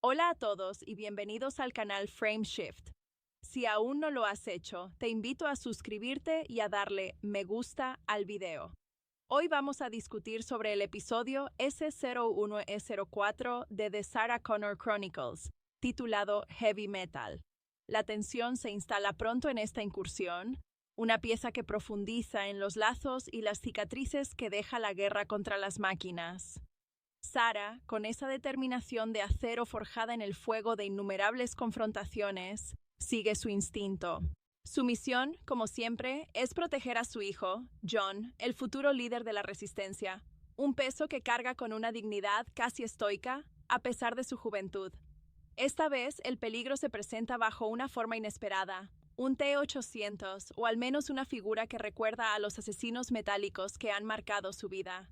Hola a todos y bienvenidos al canal Frameshift. Si aún no lo has hecho, te invito a suscribirte y a darle me gusta al video. Hoy vamos a discutir sobre el episodio S01-E04 de The Sarah Connor Chronicles, titulado Heavy Metal. La tensión se instala pronto en esta incursión, una pieza que profundiza en los lazos y las cicatrices que deja la guerra contra las máquinas. Sarah, con esa determinación de acero forjada en el fuego de innumerables confrontaciones, sigue su instinto. Su misión, como siempre, es proteger a su hijo, John, el futuro líder de la Resistencia, un peso que carga con una dignidad casi estoica, a pesar de su juventud. Esta vez, el peligro se presenta bajo una forma inesperada, un T-800, o al menos una figura que recuerda a los asesinos metálicos que han marcado su vida.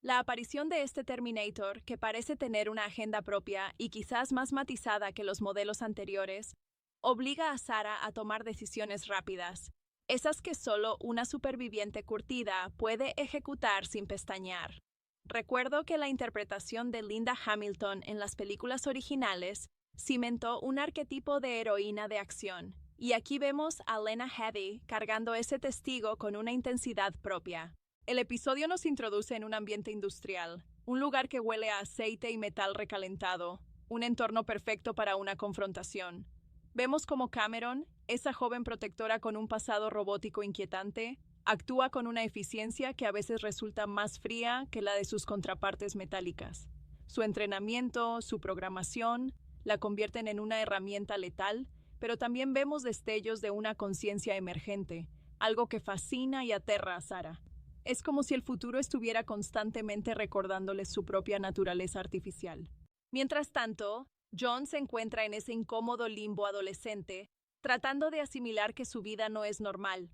La aparición de este Terminator, que parece tener una agenda propia y quizás más matizada que los modelos anteriores, obliga a Sarah a tomar decisiones rápidas, esas que solo una superviviente curtida puede ejecutar sin pestañear. Recuerdo que la interpretación de Linda Hamilton en las películas originales cimentó un arquetipo de heroína de acción, y aquí vemos a Lena Headey cargando ese testigo con una intensidad propia. El episodio nos introduce en un ambiente industrial, un lugar que huele a aceite y metal recalentado, un entorno perfecto para una confrontación. Vemos cómo Cameron, esa joven protectora con un pasado robótico inquietante, actúa con una eficiencia que a veces resulta más fría que la de sus contrapartes metálicas. Su entrenamiento, su programación, la convierten en una herramienta letal, pero también vemos destellos de una conciencia emergente, algo que fascina y aterra a Sarah. Es como si el futuro estuviera constantemente recordándole su propia naturaleza artificial. Mientras tanto, John se encuentra en ese incómodo limbo adolescente, tratando de asimilar que su vida no es normal.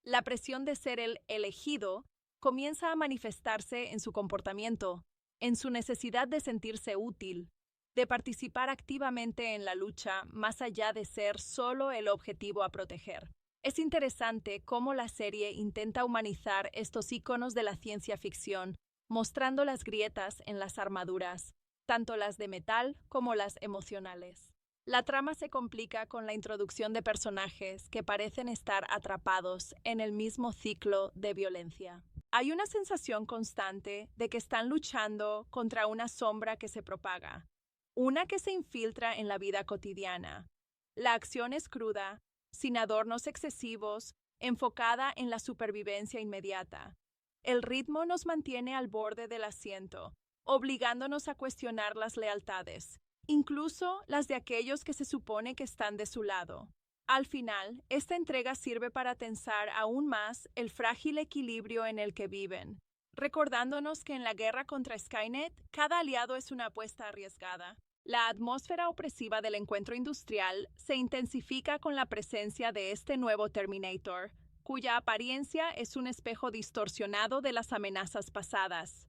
La presión de ser el elegido comienza a manifestarse en su comportamiento, en su necesidad de sentirse útil, de participar activamente en la lucha más allá de ser solo el objetivo a proteger. Es interesante cómo la serie intenta humanizar estos íconos de la ciencia ficción, mostrando las grietas en las armaduras, tanto las de metal como las emocionales. La trama se complica con la introducción de personajes que parecen estar atrapados en el mismo ciclo de violencia. Hay una sensación constante de que están luchando contra una sombra que se propaga, una que se infiltra en la vida cotidiana. La acción es cruda, sin adornos excesivos, enfocada en la supervivencia inmediata. El ritmo nos mantiene al borde del asiento, obligándonos a cuestionar las lealtades, incluso las de aquellos que se supone que están de su lado. Al final, esta entrega sirve para tensar aún más el frágil equilibrio en el que viven, recordándonos que en la guerra contra Skynet, cada aliado es una apuesta arriesgada. La atmósfera opresiva del encuentro industrial se intensifica con la presencia de este nuevo Terminator, cuya apariencia es un espejo distorsionado de las amenazas pasadas.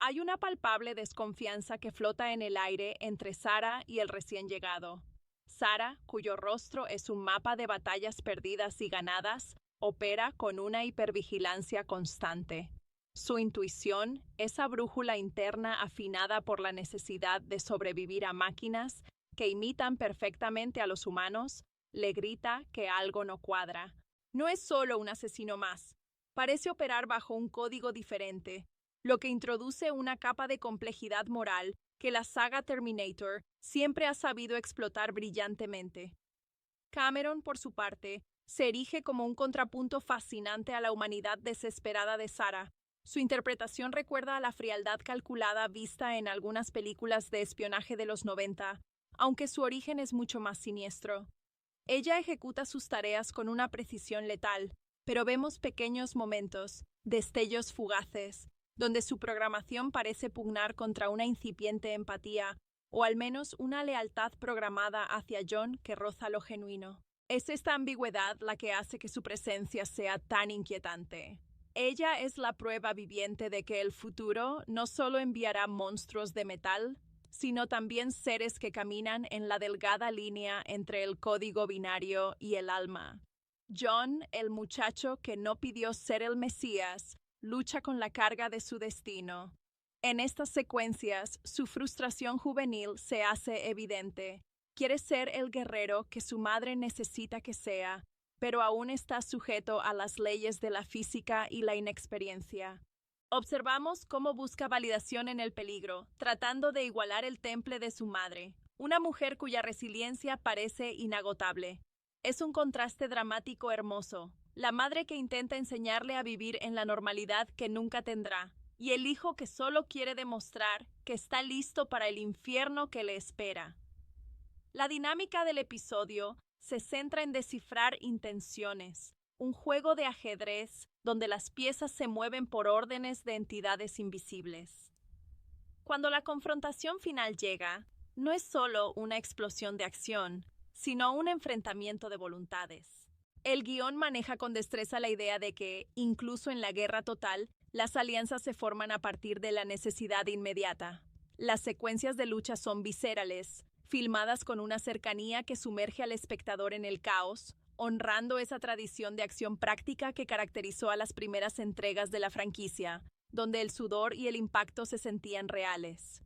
Hay una palpable desconfianza que flota en el aire entre Sarah y el recién llegado. Sarah, cuyo rostro es un mapa de batallas perdidas y ganadas, opera con una hipervigilancia constante. Su intuición, esa brújula interna afinada por la necesidad de sobrevivir a máquinas que imitan perfectamente a los humanos, le grita que algo no cuadra. No es solo un asesino más. Parece operar bajo un código diferente, lo que introduce una capa de complejidad moral que la saga Terminator siempre ha sabido explotar brillantemente. Cameron, por su parte, se erige como un contrapunto fascinante a la humanidad desesperada de Sarah. Su interpretación recuerda a la frialdad calculada vista en algunas películas de espionaje de los 90, aunque su origen es mucho más siniestro. Ella ejecuta sus tareas con una precisión letal, pero vemos pequeños momentos, destellos fugaces, donde su programación parece pugnar contra una incipiente empatía, o al menos una lealtad programada hacia John que roza lo genuino. Es esta ambigüedad la que hace que su presencia sea tan inquietante. Ella es la prueba viviente de que el futuro no solo enviará monstruos de metal, sino también seres que caminan en la delgada línea entre el código binario y el alma. John, el muchacho que no pidió ser el Mesías, lucha con la carga de su destino. En estas secuencias, su frustración juvenil se hace evidente. Quiere ser el guerrero que su madre necesita que sea, pero aún está sujeto a las leyes de la física y la inexperiencia. Observamos cómo busca validación en el peligro, tratando de igualar el temple de su madre, una mujer cuya resiliencia parece inagotable. Es un contraste dramático hermoso, la madre que intenta enseñarle a vivir en la normalidad que nunca tendrá, y el hijo que solo quiere demostrar que está listo para el infierno que le espera. La dinámica del episodio se centra en descifrar intenciones, un juego de ajedrez donde las piezas se mueven por órdenes de entidades invisibles. Cuando la confrontación final llega, no es solo una explosión de acción, sino un enfrentamiento de voluntades. El guión maneja con destreza la idea de que, incluso en la guerra total, las alianzas se forman a partir de la necesidad inmediata. Las secuencias de lucha son viscerales, filmadas con una cercanía que sumerge al espectador en el caos, honrando esa tradición de acción práctica que caracterizó a las primeras entregas de la franquicia, donde el sudor y el impacto se sentían reales.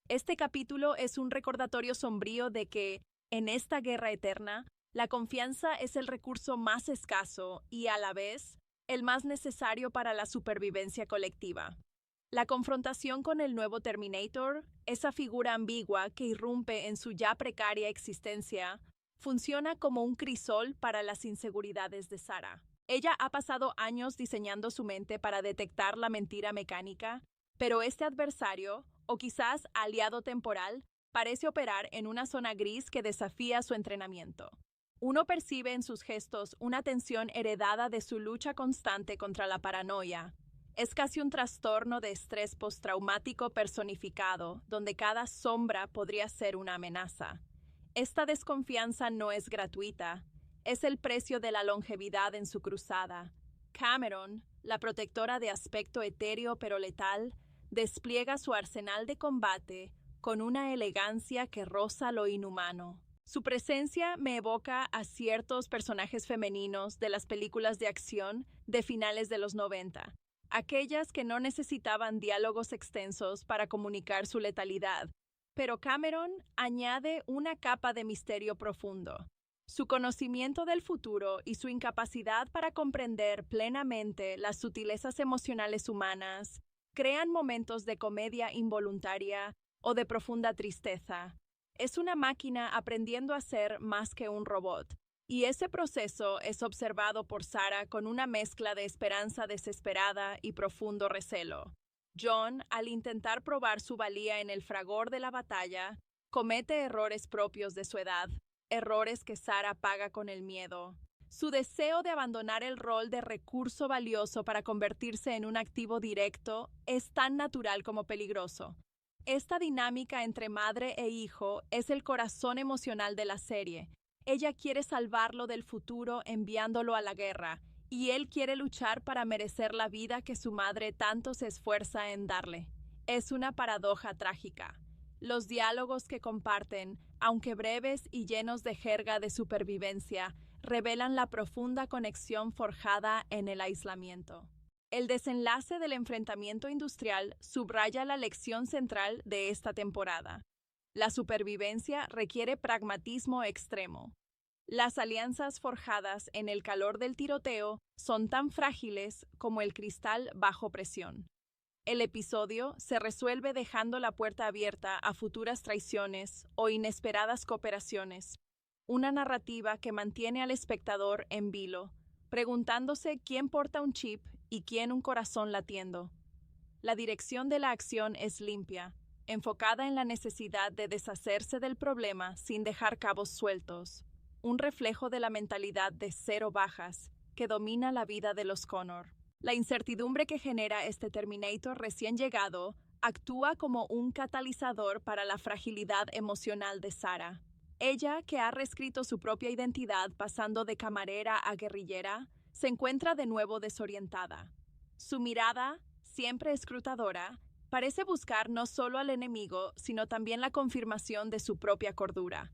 Este capítulo es un recordatorio sombrío de que, en esta guerra eterna, la confianza es el recurso más escaso y, a la vez, el más necesario para la supervivencia colectiva. La confrontación con el nuevo Terminator, esa figura ambigua que irrumpe en su ya precaria existencia, funciona como un crisol para las inseguridades de Sarah. Ella ha pasado años diseñando su mente para detectar la mentira mecánica, pero este adversario, o quizás aliado temporal, parece operar en una zona gris que desafía su entrenamiento. Uno percibe en sus gestos una tensión heredada de su lucha constante contra la paranoia. Es casi un trastorno de estrés postraumático personificado, donde cada sombra podría ser una amenaza. Esta desconfianza no es gratuita, es el precio de la longevidad en su cruzada. Cameron, la protectora de aspecto etéreo pero letal, despliega su arsenal de combate con una elegancia que roza lo inhumano. Su presencia me evoca a ciertos personajes femeninos de las películas de acción de finales de los 90, aquellas que no necesitaban diálogos extensos para comunicar su letalidad. Pero Cameron añade una capa de misterio profundo. Su conocimiento del futuro y su incapacidad para comprender plenamente las sutilezas emocionales humanas crean momentos de comedia involuntaria o de profunda tristeza. Es una máquina aprendiendo a ser más que un robot, y ese proceso es observado por Sarah con una mezcla de esperanza desesperada y profundo recelo. John, al intentar probar su valía en el fragor de la batalla, comete errores propios de su edad, errores que Sarah paga con el miedo. Su deseo de abandonar el rol de recurso valioso para convertirse en un activo directo es tan natural como peligroso. Esta dinámica entre madre e hijo es el corazón emocional de la serie. Ella quiere salvarlo del futuro enviándolo a la guerra, y él quiere luchar para merecer la vida que su madre tanto se esfuerza en darle. Es una paradoja trágica. Los diálogos que comparten, aunque breves y llenos de jerga de supervivencia, revelan la profunda conexión forjada en el aislamiento. El desenlace del enfrentamiento industrial subraya la lección central de esta temporada. La supervivencia requiere pragmatismo extremo. Las alianzas forjadas en el calor del tiroteo son tan frágiles como el cristal bajo presión. El episodio se resuelve dejando la puerta abierta a futuras traiciones o inesperadas cooperaciones. Una narrativa que mantiene al espectador en vilo, preguntándose quién porta un chip y quién un corazón latiendo. La dirección de la acción es limpia, enfocada en la necesidad de deshacerse del problema sin dejar cabos sueltos, un reflejo de la mentalidad de cero bajas que domina la vida de los Connor. La incertidumbre que genera este Terminator recién llegado actúa como un catalizador para la fragilidad emocional de Sarah. Ella, que ha reescrito su propia identidad pasando de camarera a guerrillera, se encuentra de nuevo desorientada. Su mirada, siempre escrutadora, parece buscar no solo al enemigo, sino también la confirmación de su propia cordura.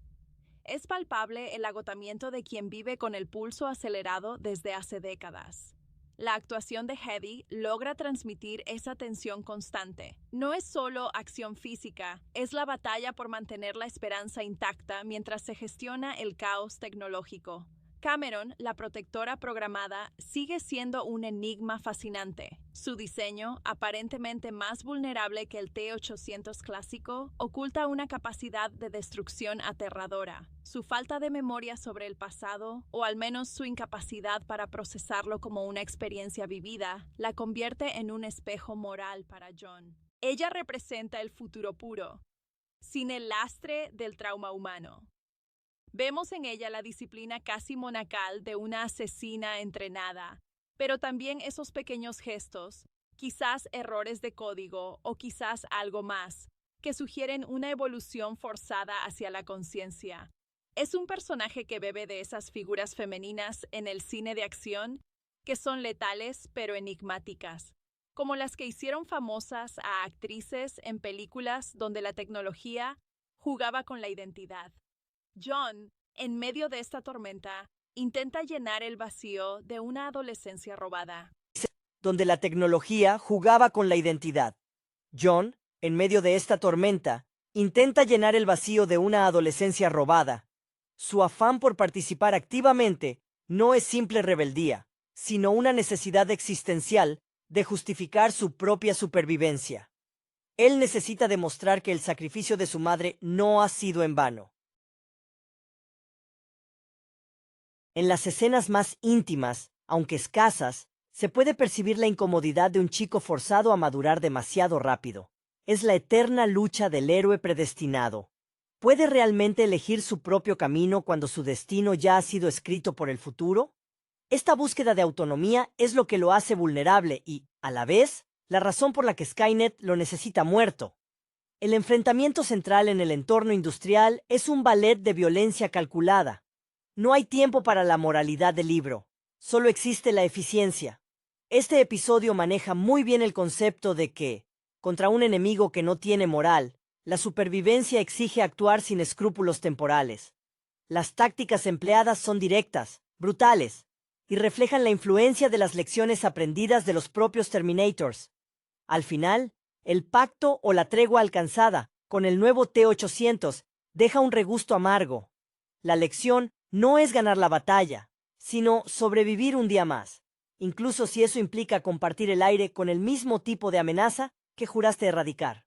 Es palpable el agotamiento de quien vive con el pulso acelerado desde hace décadas. La actuación de Heavy logra transmitir esa tensión constante. No es solo acción física, es la batalla por mantener la esperanza intacta mientras se gestiona el caos tecnológico. Cameron, la protectora programada, sigue siendo un enigma fascinante. Su diseño, aparentemente más vulnerable que el T-800 clásico, oculta una capacidad de destrucción aterradora. Su falta de memoria sobre el pasado, o al menos su incapacidad para procesarlo como una experiencia vivida, la convierte en un espejo moral para John. Ella representa el futuro puro, sin el lastre del trauma humano. Vemos en ella la disciplina casi monacal de una asesina entrenada, pero también esos pequeños gestos, quizás errores de código o quizás algo más, que sugieren una evolución forzada hacia la conciencia. Es un personaje que bebe de esas figuras femeninas en el cine de acción que son letales pero enigmáticas, como las que hicieron famosas a actrices en películas donde la tecnología jugaba con la identidad. John, en medio de esta tormenta, intenta llenar el vacío de una adolescencia robada. Donde la tecnología jugaba con la identidad. John, en medio de esta tormenta, intenta llenar el vacío de una adolescencia robada. Su afán por participar activamente no es simple rebeldía, sino una necesidad existencial de justificar su propia supervivencia. Él necesita demostrar que el sacrificio de su madre no ha sido en vano. En las escenas más íntimas, aunque escasas, se puede percibir la incomodidad de un chico forzado a madurar demasiado rápido. Es la eterna lucha del héroe predestinado. ¿Puede realmente elegir su propio camino cuando su destino ya ha sido escrito por el futuro? Esta búsqueda de autonomía es lo que lo hace vulnerable y, a la vez, la razón por la que Skynet lo necesita muerto. El enfrentamiento central en el entorno industrial es un ballet de violencia calculada. No hay tiempo para la moralidad del libro, solo existe la eficiencia. Este episodio maneja muy bien el concepto de que, contra un enemigo que no tiene moral, la supervivencia exige actuar sin escrúpulos temporales. Las tácticas empleadas son directas, brutales, y reflejan la influencia de las lecciones aprendidas de los propios Terminators. Al final, el pacto o la tregua alcanzada con el nuevo T-800 deja un regusto amargo. La lección no es ganar la batalla, sino sobrevivir un día más, incluso si eso implica compartir el aire con el mismo tipo de amenaza que juraste erradicar.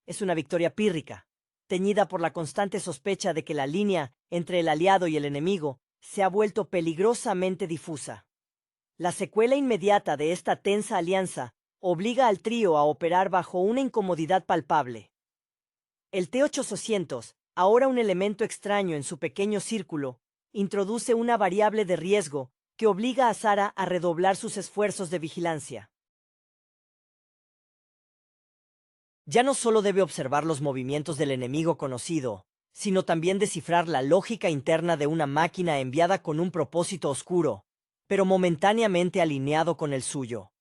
Es una victoria pírrica, teñida por la constante sospecha de que la línea entre el aliado y el enemigo se ha vuelto peligrosamente difusa. La secuela inmediata de esta tensa alianza obliga al trío a operar bajo una incomodidad palpable. El T-800, ahora un elemento extraño en su pequeño círculo, introduce una variable de riesgo que obliga a Sarah a redoblar sus esfuerzos de vigilancia. Ya no solo debe observar los movimientos del enemigo conocido, sino también descifrar la lógica interna de una máquina enviada con un propósito oscuro. pero momentáneamente alineado con el suyo.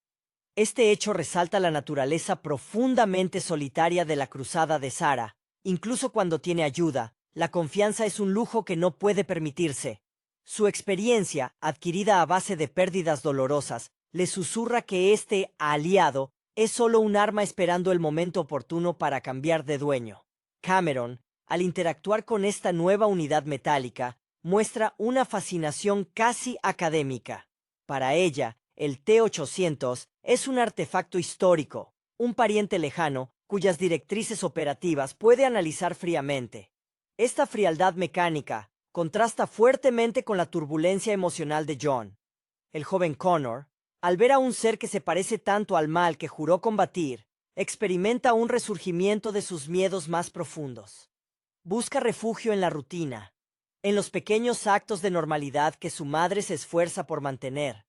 Este hecho resalta la naturaleza profundamente solitaria de la cruzada de Sarah. Incluso cuando tiene ayuda, la confianza es un lujo que no puede permitirse. Su experiencia, adquirida a base de pérdidas dolorosas, le susurra que este aliado es solo un arma esperando el momento oportuno para cambiar de dueño. Cameron, al interactuar con esta nueva unidad metálica, muestra una fascinación casi académica. Para ella, el T-800 es un artefacto histórico, un pariente lejano cuyas directrices operativas puede analizar fríamente. Esta frialdad mecánica contrasta fuertemente con la turbulencia emocional de John. El joven Connor, al ver a un ser que se parece tanto al mal que juró combatir, experimenta un resurgimiento de sus miedos más profundos. Busca refugio en la rutina, en los pequeños actos de normalidad que su madre se esfuerza por mantener,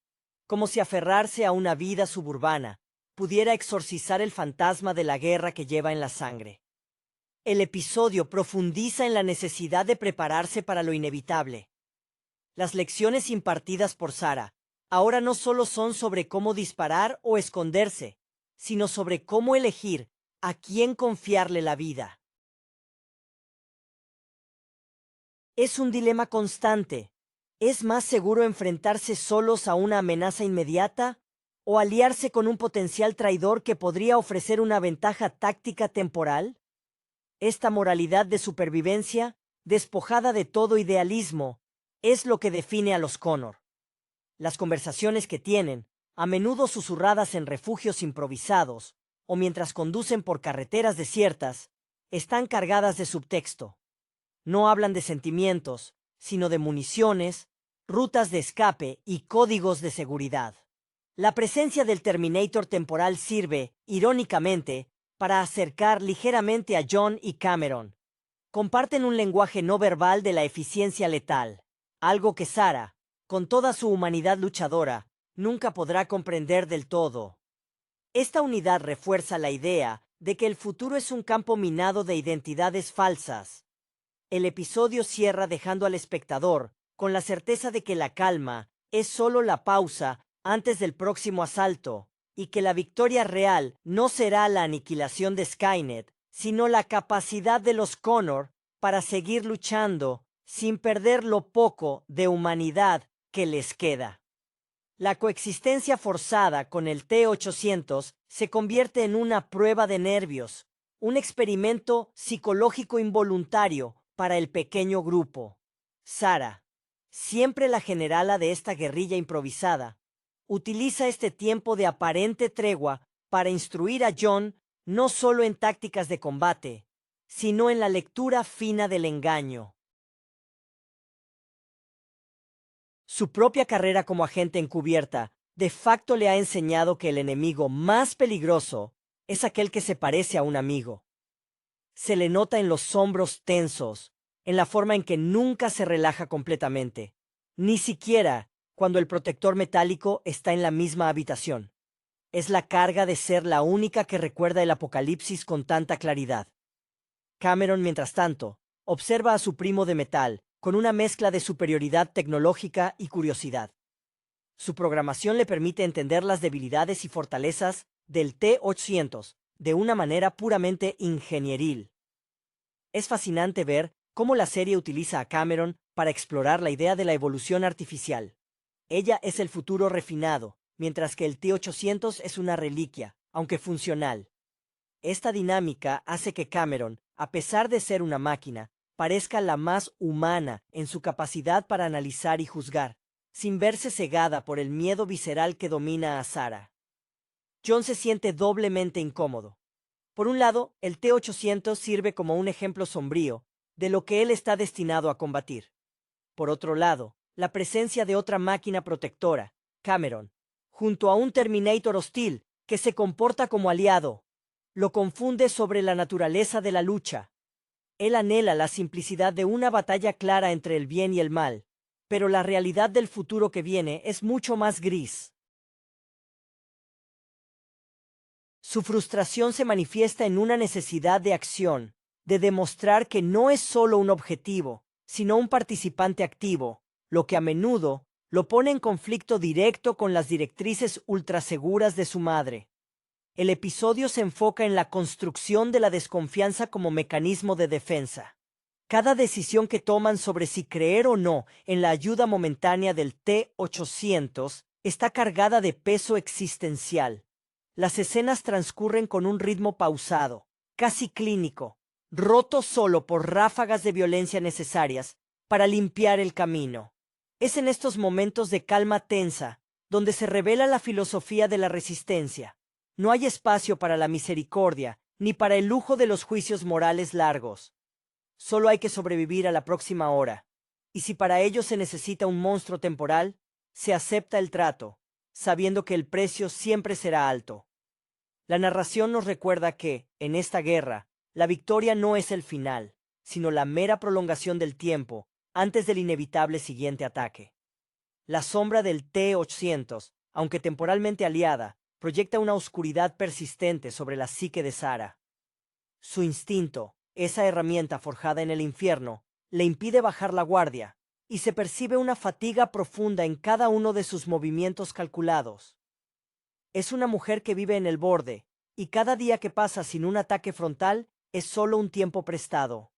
como si aferrarse a una vida suburbana pudiera exorcizar el fantasma de la guerra que lleva en la sangre. El episodio profundiza en la necesidad de prepararse para lo inevitable. Las lecciones impartidas por Sarah ahora no solo son sobre cómo disparar o esconderse, sino sobre cómo elegir a quién confiarle la vida. Es un dilema constante. ¿Es más seguro enfrentarse solos a una amenaza inmediata o aliarse con un potencial traidor que podría ofrecer una ventaja táctica temporal? Esta moralidad de supervivencia, despojada de todo idealismo, es lo que define a los Connor. Las conversaciones que tienen, a menudo susurradas en refugios improvisados o mientras conducen por carreteras desiertas, están cargadas de subtexto. No hablan de sentimientos, sino de municiones, rutas de escape y códigos de seguridad. La presencia del Terminator temporal sirve, irónicamente, para acercar ligeramente a John y Cameron. Comparten un lenguaje no verbal de la eficiencia letal, algo que Sarah, con toda su humanidad luchadora, nunca podrá comprender del todo. Esta unidad refuerza la idea de que el futuro es un campo minado de identidades falsas. El episodio cierra dejando al espectador con la certeza de que la calma es solo la pausa antes del próximo asalto, y que la victoria real no será la aniquilación de Skynet, sino la capacidad de los Connor para seguir luchando sin perder lo poco de humanidad que les queda. La coexistencia forzada con el T-800 se convierte en una prueba de nervios, un experimento psicológico involuntario para el pequeño grupo. Sarah, siempre la generala de esta guerrilla improvisada, utiliza este tiempo de aparente tregua para instruir a John no solo en tácticas de combate, sino en la lectura fina del engaño. Su propia carrera como agente encubierta de facto le ha enseñado que el enemigo más peligroso es aquel que se parece a un amigo. Se le nota en los hombros tensos, en la forma en que nunca se relaja completamente, ni siquiera cuando el protector metálico está en la misma habitación. Es la carga de ser la única que recuerda el apocalipsis con tanta claridad. Cameron, mientras tanto, observa a su primo de metal con una mezcla de superioridad tecnológica y curiosidad. Su programación le permite entender las debilidades y fortalezas del T-800 de una manera puramente ingenieril. Es fascinante ver cómo la serie utiliza a Cameron para explorar la idea de la evolución artificial. Ella es el futuro refinado, mientras que el T-800 es una reliquia, aunque funcional. Esta dinámica hace que Cameron, a pesar de ser una máquina, parezca la más humana en su capacidad para analizar y juzgar, sin verse cegada por el miedo visceral que domina a Sarah. John se siente doblemente incómodo. Por un lado, el T-800 sirve como un ejemplo sombrío de lo que él está destinado a combatir. Por otro lado, la presencia de otra máquina protectora, Cameron, junto a un Terminator hostil que se comporta como aliado, lo confunde sobre la naturaleza de la lucha. Él anhela la simplicidad de una batalla clara entre el bien y el mal, pero la realidad del futuro que viene es mucho más gris. Su frustración se manifiesta en una necesidad de acción, de demostrar que no es solo un objetivo, sino un participante activo, lo que a menudo lo pone en conflicto directo con las directrices ultraseguras de su madre. El episodio se enfoca en la construcción de la desconfianza como mecanismo de defensa. Cada decisión que toman sobre si creer o no en la ayuda momentánea del T-800 está cargada de peso existencial. Las escenas transcurren con un ritmo pausado, casi clínico, roto solo por ráfagas de violencia necesarias para limpiar el camino. Es en estos momentos de calma tensa donde se revela la filosofía de la resistencia. No hay espacio para la misericordia ni para el lujo de los juicios morales largos. Solo hay que sobrevivir a la próxima hora. Y si para ello se necesita un monstruo temporal, se acepta el trato, sabiendo que el precio siempre será alto. La narración nos recuerda que, en esta guerra, la victoria no es el final, sino la mera prolongación del tiempo antes del inevitable siguiente ataque. La sombra del T-800, aunque temporalmente aliada, proyecta una oscuridad persistente sobre la psique de Sarah. Su instinto, esa herramienta forjada en el infierno, le impide bajar la guardia, y se percibe una fatiga profunda en cada uno de sus movimientos calculados. Es una mujer que vive en el borde, y cada día que pasa sin un ataque frontal es solo un tiempo prestado.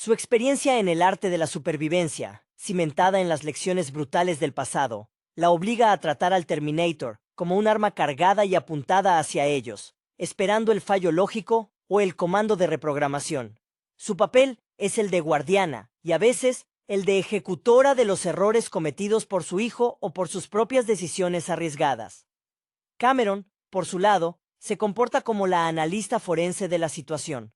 Su experiencia en el arte de la supervivencia, cimentada en las lecciones brutales del pasado, la obliga a tratar al Terminator como un arma cargada y apuntada hacia ellos, esperando el fallo lógico o el comando de reprogramación. Su papel es el de guardiana y a veces el de ejecutora de los errores cometidos por su hijo o por sus propias decisiones arriesgadas. Cameron, por su lado, se comporta como la analista forense de la situación.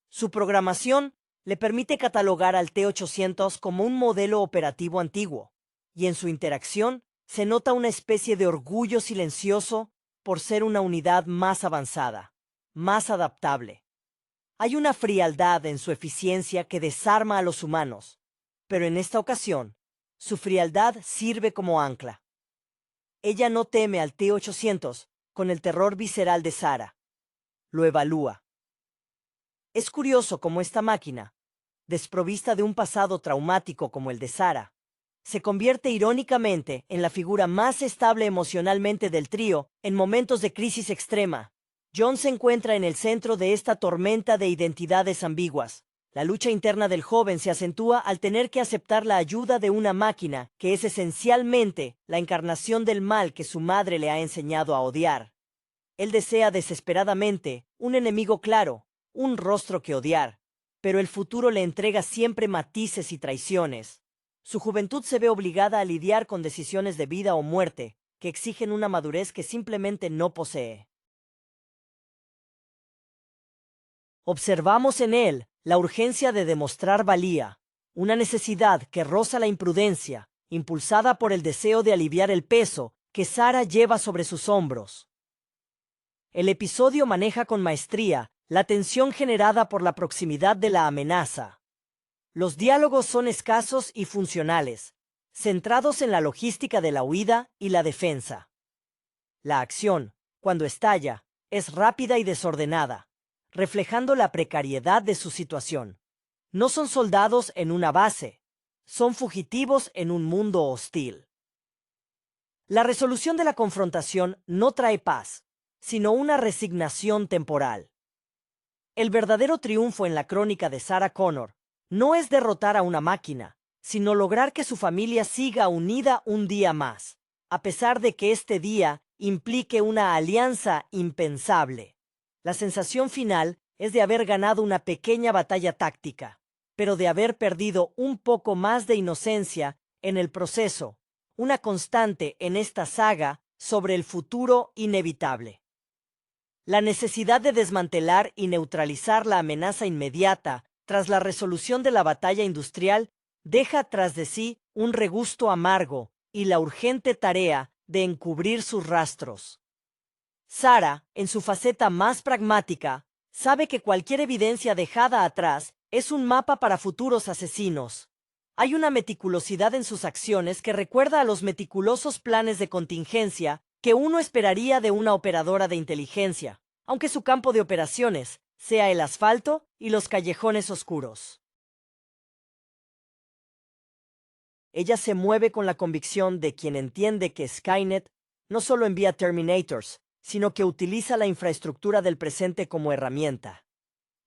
Su programación le permite catalogar al T-800 como un modelo operativo antiguo, y en su interacción se nota una especie de orgullo silencioso por ser una unidad más avanzada, más adaptable. Hay una frialdad en su eficiencia que desarma a los humanos, pero en esta ocasión, su frialdad sirve como ancla. Ella no teme al T-800 con el terror visceral de Sarah. Lo evalúa. Es curioso cómo esta máquina, desprovista de un pasado traumático como el de Sarah, se convierte irónicamente en la figura más estable emocionalmente del trío en momentos de crisis extrema. John se encuentra en el centro de esta tormenta de identidades ambiguas. La lucha interna del joven se acentúa al tener que aceptar la ayuda de una máquina que es esencialmente la encarnación del mal que su madre le ha enseñado a odiar. Él desea desesperadamente un enemigo claro, un rostro que odiar, pero el futuro le entrega siempre matices y traiciones. Su juventud se ve obligada a lidiar con decisiones de vida o muerte que exigen una madurez que simplemente no posee. Observamos en él la urgencia de demostrar valía, una necesidad que roza la imprudencia, impulsada por el deseo de aliviar el peso que Sarah lleva sobre sus hombros. El episodio maneja con maestría la tensión generada por la proximidad de la amenaza. Los diálogos son escasos y funcionales, centrados en la logística de la huida y la defensa. La acción, cuando estalla, es rápida y desordenada, reflejando la precariedad de su situación. No son soldados en una base, son fugitivos en un mundo hostil. La resolución de la confrontación no trae paz, sino una resignación temporal. El verdadero triunfo en la crónica de Sarah Connor no es derrotar a una máquina, sino lograr que su familia siga unida un día más, a pesar de que este día implique una alianza impensable. La sensación final es de haber ganado una pequeña batalla táctica, pero de haber perdido un poco más de inocencia en el proceso, una constante en esta saga sobre el futuro inevitable. La necesidad de desmantelar y neutralizar la amenaza inmediata tras la resolución de la batalla industrial deja tras de sí un regusto amargo y la urgente tarea de encubrir sus rastros. Sarah, en su faceta más pragmática, sabe que cualquier evidencia dejada atrás es un mapa para futuros asesinos. Hay una meticulosidad en sus acciones que recuerda a los meticulosos planes de contingencia que uno esperaría de una operadora de inteligencia, aunque su campo de operaciones sea el asfalto y los callejones oscuros. ella se mueve con la convicción de quien entiende que Skynet no solo envía Terminators, sino que utiliza la infraestructura del presente como herramienta.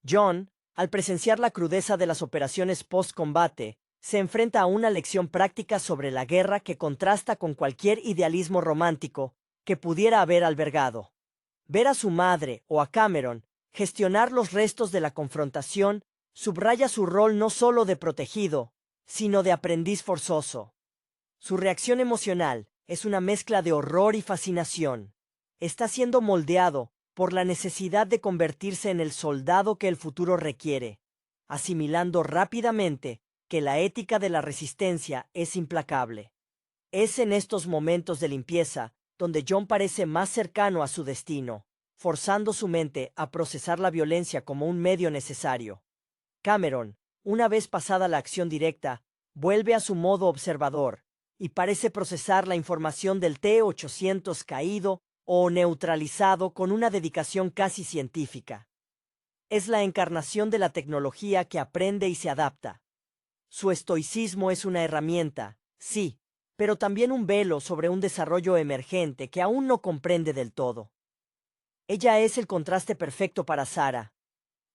John, al presenciar la crudeza de las operaciones post-combate, se enfrenta a una lección práctica sobre la guerra que contrasta con cualquier idealismo romántico que pudiera haber albergado. Ver a su madre o a Cameron gestionar los restos de la confrontación subraya su rol no solo de protegido, sino de aprendiz forzoso. Su reacción emocional es una mezcla de horror y fascinación. Está siendo moldeado por la necesidad de convertirse en el soldado que el futuro requiere, asimilando rápidamente que la ética de la resistencia es implacable. Es en estos momentos de limpieza donde John parece más cercano a su destino, forzando su mente a procesar la violencia como un medio necesario. Cameron, una vez pasada la acción directa, vuelve a su modo observador y parece procesar la información del T-800 caído o neutralizado con una dedicación casi científica. Es la encarnación de la tecnología que aprende y se adapta. Su estoicismo es una herramienta, sí, pero también un velo sobre un desarrollo emergente que aún no comprende del todo. Ella es el contraste perfecto para Sarah.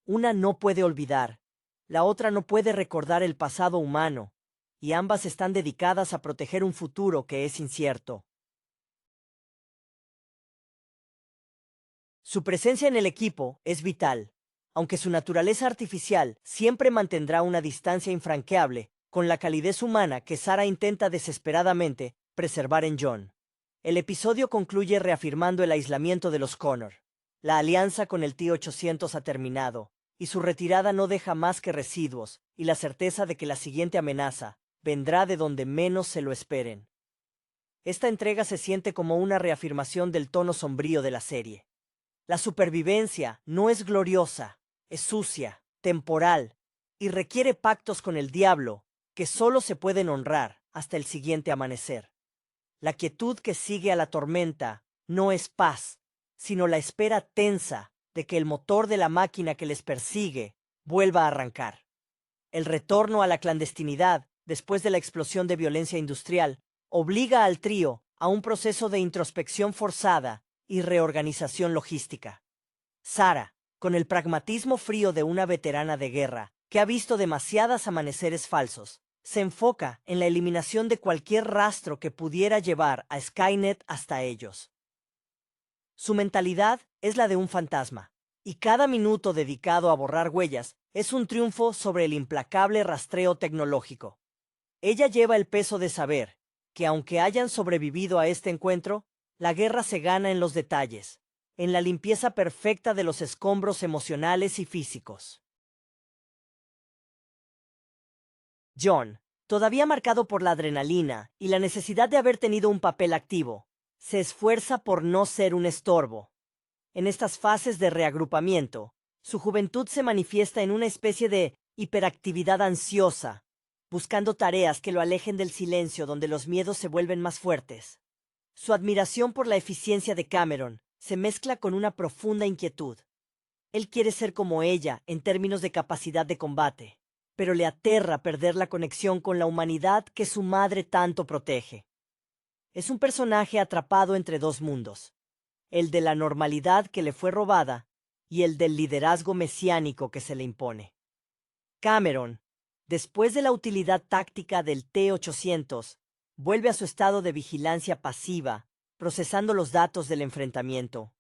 Una no puede olvidar, la otra no puede recordar el pasado humano, y ambas están dedicadas a proteger un futuro que es incierto. Su presencia en el equipo es vital, aunque su naturaleza artificial siempre mantendrá una distancia infranqueable con la calidez humana que Sarah intenta desesperadamente preservar en John. El episodio concluye reafirmando el aislamiento de los Connor. La alianza con el T-800 ha terminado, y su retirada no deja más que residuos y la certeza de que la siguiente amenaza vendrá de donde menos se lo esperen. Esta entrega se siente como una reafirmación del tono sombrío de la serie. La supervivencia no es gloriosa, es sucia, temporal, y requiere pactos con el diablo que solo se pueden honrar hasta el siguiente amanecer. La quietud que sigue a la tormenta no es paz, sino la espera tensa de que el motor de la máquina que les persigue vuelva a arrancar. El retorno a la clandestinidad, después de la explosión de violencia industrial, obliga al trío a un proceso de introspección forzada y reorganización logística. Sarah, con el pragmatismo frío de una veterana de guerra que ha visto demasiados amaneceres falsos, se enfoca en la eliminación de cualquier rastro que pudiera llevar a Skynet hasta ellos. Su mentalidad es la de un fantasma, y cada minuto dedicado a borrar huellas es un triunfo sobre el implacable rastreo tecnológico. Ella lleva el peso de saber que aunque hayan sobrevivido a este encuentro, la guerra se gana en los detalles, en la limpieza perfecta de los escombros emocionales y físicos. John, todavía marcado por la adrenalina y la necesidad de haber tenido un papel activo, se esfuerza por no ser un estorbo. En estas fases de reagrupamiento, su juventud se manifiesta en una especie de hiperactividad ansiosa, buscando tareas que lo alejen del silencio donde los miedos se vuelven más fuertes. Su admiración por la eficiencia de Cameron se mezcla con una profunda inquietud. Él quiere ser como ella en términos de capacidad de combate, pero le aterra perder la conexión con la humanidad que su madre tanto protege. Es un personaje atrapado entre dos mundos, el de la normalidad que le fue robada y el del liderazgo mesiánico que se le impone. Cameron, después de la utilidad táctica del T-800, vuelve a su estado de vigilancia pasiva, procesando los datos del enfrentamiento.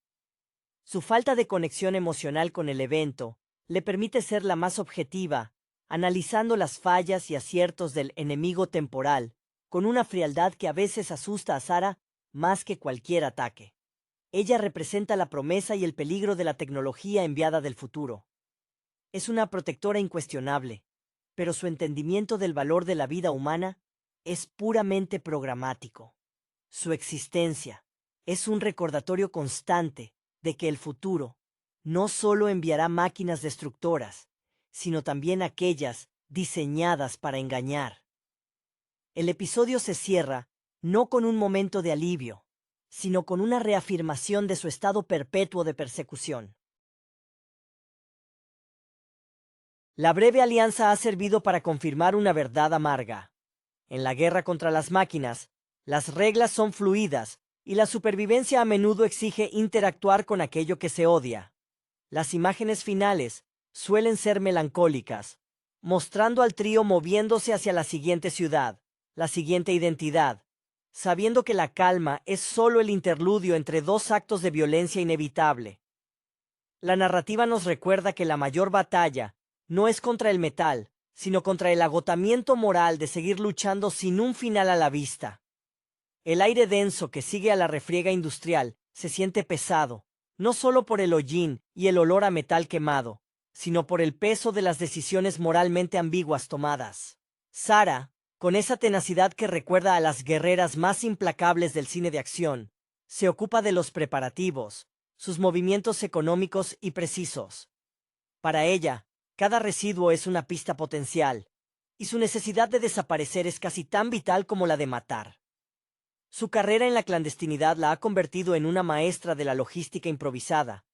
Su falta de conexión emocional con el evento le permite ser la más objetiva, analizando las fallas y aciertos del enemigo temporal, con una frialdad que a veces asusta a Sarah más que cualquier ataque. Ella representa la promesa y el peligro de la tecnología enviada del futuro. Es una protectora incuestionable, pero su entendimiento del valor de la vida humana es puramente programático. Su existencia es un recordatorio constante de que el futuro no solo enviará máquinas destructoras, sino también aquellas diseñadas para engañar. El episodio se cierra no con un momento de alivio, sino con una reafirmación de su estado perpetuo de persecución. La breve alianza ha servido para confirmar una verdad amarga. En la guerra contra las máquinas, las reglas son fluidas y la supervivencia a menudo exige interactuar con aquello que se odia. Las imágenes finales suelen ser melancólicas, mostrando al trío moviéndose hacia la siguiente ciudad, la siguiente identidad, sabiendo que la calma es solo el interludio entre dos actos de violencia inevitable. La narrativa nos recuerda que la mayor batalla no es contra el metal, sino contra el agotamiento moral de seguir luchando sin un final a la vista. El aire denso que sigue a la refriega industrial se siente pesado, no solo por el hollín y el olor a metal quemado, sino por el peso de las decisiones moralmente ambiguas tomadas. Sarah, con esa tenacidad que recuerda a las guerreras más implacables del cine de acción, se ocupa de los preparativos, sus movimientos económicos y precisos. Para ella, cada residuo es una pista potencial, y su necesidad de desaparecer es casi tan vital como la de matar. Su carrera en la clandestinidad la ha convertido en una maestra de la logística improvisada,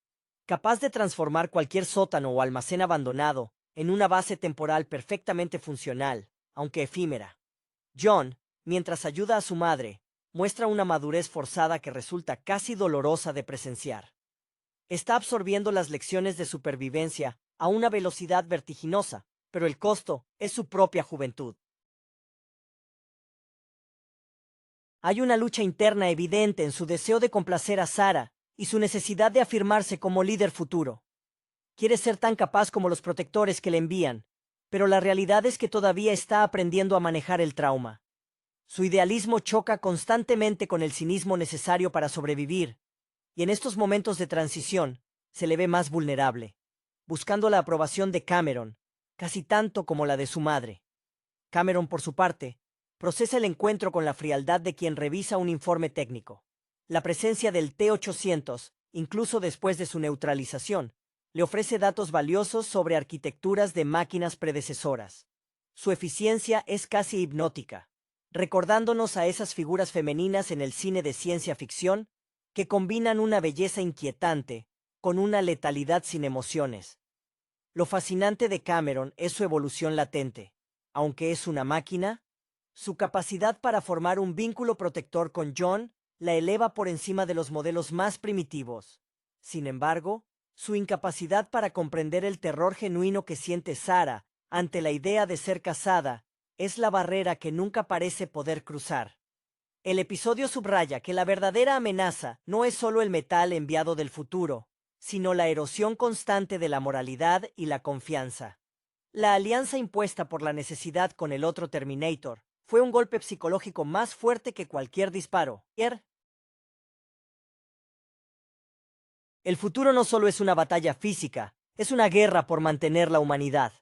capaz de transformar cualquier sótano o almacén abandonado en una base temporal perfectamente funcional, aunque efímera. John, mientras ayuda a su madre, muestra una madurez forzada que resulta casi dolorosa de presenciar. Está absorbiendo las lecciones de supervivencia a una velocidad vertiginosa, pero el costo es su propia juventud. Hay una lucha interna evidente en su deseo de complacer a Sarah y su necesidad de afirmarse como líder futuro. Quiere ser tan capaz como los protectores que le envían, pero la realidad es que todavía está aprendiendo a manejar el trauma. Su idealismo choca constantemente con el cinismo necesario para sobrevivir, y en estos momentos de transición se le ve más vulnerable, buscando la aprobación de Cameron, casi tanto como la de su madre. Cameron, por su parte, procesa el encuentro con la frialdad de quien revisa un informe técnico. La presencia del T-800, incluso después de su neutralización, le ofrece datos valiosos sobre arquitecturas de máquinas predecesoras. Su eficiencia es casi hipnótica, recordándonos a esas figuras femeninas en el cine de ciencia ficción que combinan una belleza inquietante con una letalidad sin emociones. Lo fascinante de Cameron es su evolución latente. Aunque es una máquina, su capacidad para formar un vínculo protector con John la eleva por encima de los modelos más primitivos. Sin embargo, su incapacidad para comprender el terror genuino que siente Sarah ante la idea de ser casada es la barrera que nunca parece poder cruzar. El episodio subraya que la verdadera amenaza no es solo el metal enviado del futuro, sino la erosión constante de la moralidad y la confianza. La alianza impuesta por la necesidad con el otro Terminator fue un golpe psicológico más fuerte que cualquier disparo. El futuro no solo es una batalla física, es una guerra por mantener la humanidad.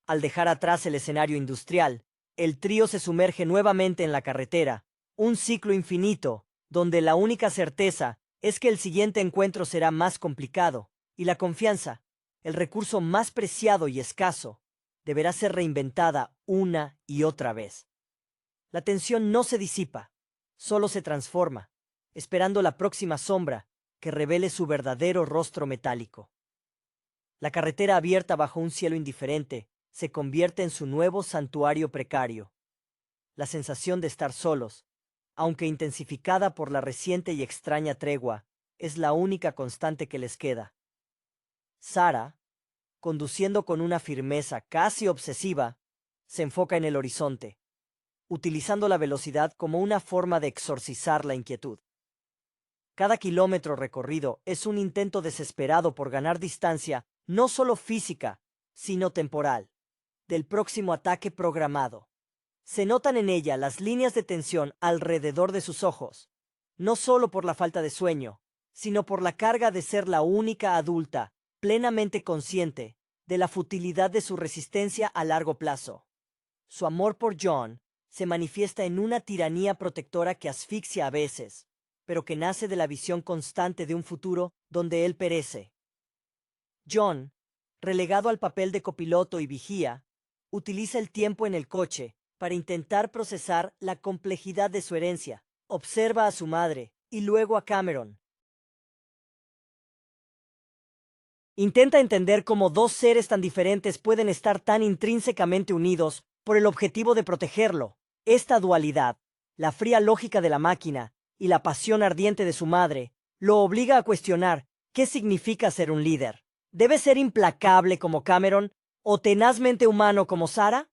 Al dejar atrás el escenario industrial, el trío se sumerge nuevamente en la carretera, un ciclo infinito, donde la única certeza es que el siguiente encuentro será más complicado, y la confianza, el recurso más preciado y escaso, deberá ser reinventada una y otra vez. La tensión no se disipa, solo se transforma, esperando la próxima sombra que revele su verdadero rostro metálico. La carretera abierta bajo un cielo indiferente se convierte en su nuevo santuario precario. La sensación de estar solos, aunque intensificada por la reciente y extraña tregua, es la única constante que les queda. Sarah, conduciendo con una firmeza casi obsesiva, se enfoca en el horizonte, utilizando la velocidad como una forma de exorcizar la inquietud. Cada kilómetro recorrido es un intento desesperado por ganar distancia, no solo física, sino temporal, del próximo ataque programado. Se notan en ella las líneas de tensión alrededor de sus ojos, no solo por la falta de sueño, sino por la carga de ser la única adulta, plenamente consciente de la futilidad de su resistencia a largo plazo. Su amor por John se manifiesta en una tiranía protectora que asfixia a veces, pero que nace de la visión constante de un futuro donde él perece. John, relegado al papel de copiloto y vigía, utiliza el tiempo en el coche para intentar procesar la complejidad de su herencia. Observa a su madre y luego a Cameron. Intenta entender cómo dos seres tan diferentes pueden estar tan intrínsecamente unidos por el objetivo de protegerlo, Esta dualidad, la fría lógica de la máquina y la pasión ardiente de su madre, lo obliga a cuestionar qué significa ser un líder. ¿Debe ser implacable como Cameron o tenazmente humano como Sarah?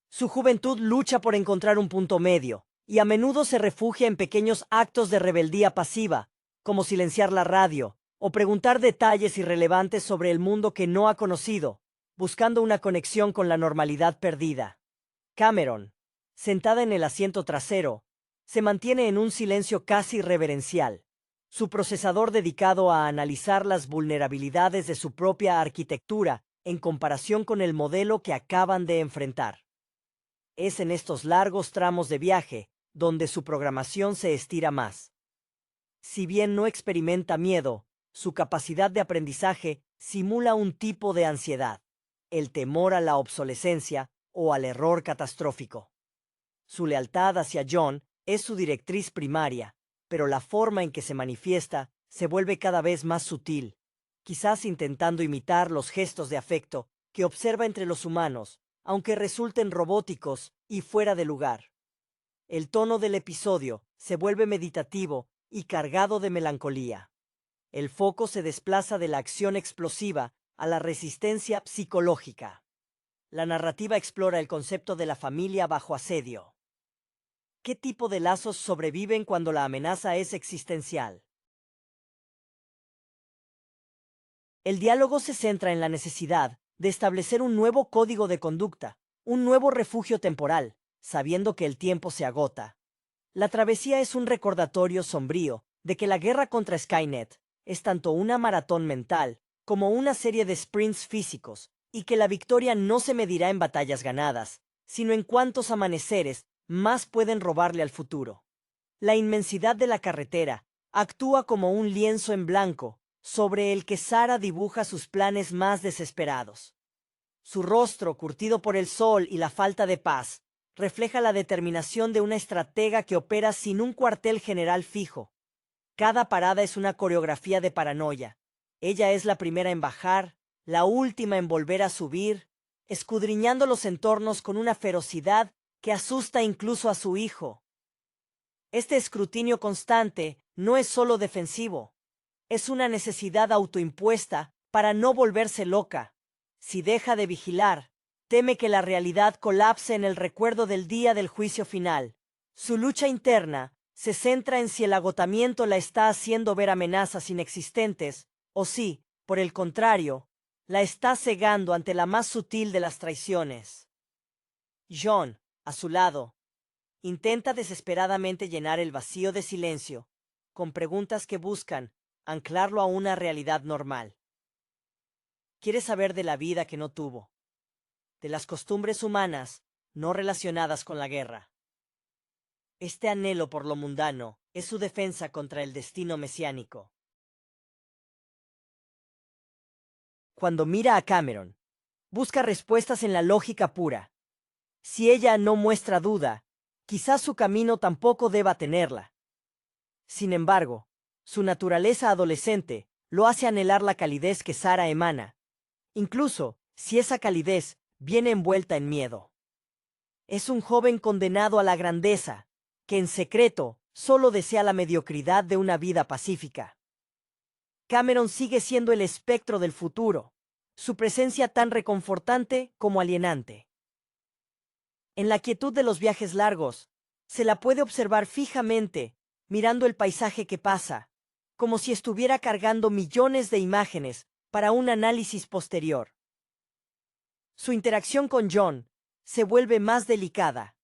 Su juventud lucha por encontrar un punto medio, y a menudo se refugia en pequeños actos de rebeldía pasiva, como silenciar la radio o preguntar detalles irrelevantes sobre el mundo que no ha conocido, buscando una conexión con la normalidad perdida. Cameron, sentada en el asiento trasero, se mantiene en un silencio casi reverencial, su procesador dedicado a analizar las vulnerabilidades de su propia arquitectura en comparación con el modelo que acaban de enfrentar. Es en estos largos tramos de viaje donde su programación se estira más. Si bien no experimenta miedo, su capacidad de aprendizaje simula un tipo de ansiedad, el temor a la obsolescencia o al error catastrófico. Su lealtad hacia John es su directriz primaria, pero la forma en que se manifiesta se vuelve cada vez más sutil, quizás intentando imitar los gestos de afecto que observa entre los humanos, aunque resulten robóticos y fuera de lugar. El tono del episodio se vuelve meditativo y cargado de melancolía. El foco se desplaza de la acción explosiva a la resistencia psicológica. La narrativa explora el concepto de la familia bajo asedio. ¿Qué tipo de lazos sobreviven cuando la amenaza es existencial? El diálogo se centra en la necesidad de establecer un nuevo código de conducta, un nuevo refugio temporal, sabiendo que el tiempo se agota. La travesía es un recordatorio sombrío de que la guerra contra Skynet es tanto una maratón mental como una serie de sprints físicos, y que la victoria no se medirá en batallas ganadas, sino en cuántos amaneceres más pueden robarle al futuro. La inmensidad de la carretera actúa como un lienzo en blanco sobre el que Sarah dibuja sus planes más desesperados. Su rostro, curtido por el sol y la falta de paz, refleja la determinación de una estratega que opera sin un cuartel general fijo. Cada parada es una coreografía de paranoia. Ella es la primera en bajar, la última en volver a subir, escudriñando los entornos con una ferocidad que asusta incluso a su hijo. Este escrutinio constante no es solo defensivo, es una necesidad autoimpuesta para no volverse loca. Si deja de vigilar, teme que la realidad colapse en el recuerdo del día del juicio final. Su lucha interna se centra en si el agotamiento la está haciendo ver amenazas inexistentes, o si, por el contrario, la está cegando ante la más sutil de las traiciones. John, a su lado, intenta desesperadamente llenar el vacío de silencio con preguntas que buscan anclarlo a una realidad normal. Quiere saber de la vida que no tuvo, de las costumbres humanas no relacionadas con la guerra. Este anhelo por lo mundano es su defensa contra el destino mesiánico. Cuando mira a Cameron, busca respuestas en la lógica pura. Si ella no muestra duda, quizás su camino tampoco deba tenerla. Sin embargo, su naturaleza adolescente lo hace anhelar la calidez que Sarah emana, incluso si esa calidez viene envuelta en miedo. Es un joven condenado a la grandeza, que en secreto solo desea la mediocridad de una vida pacífica. Cameron sigue siendo el espectro del futuro, su presencia tan reconfortante como alienante. En la quietud de los viajes largos, se la puede observar fijamente, mirando el paisaje que pasa, como si estuviera cargando millones de imágenes para un análisis posterior. Su interacción con John se vuelve más delicada.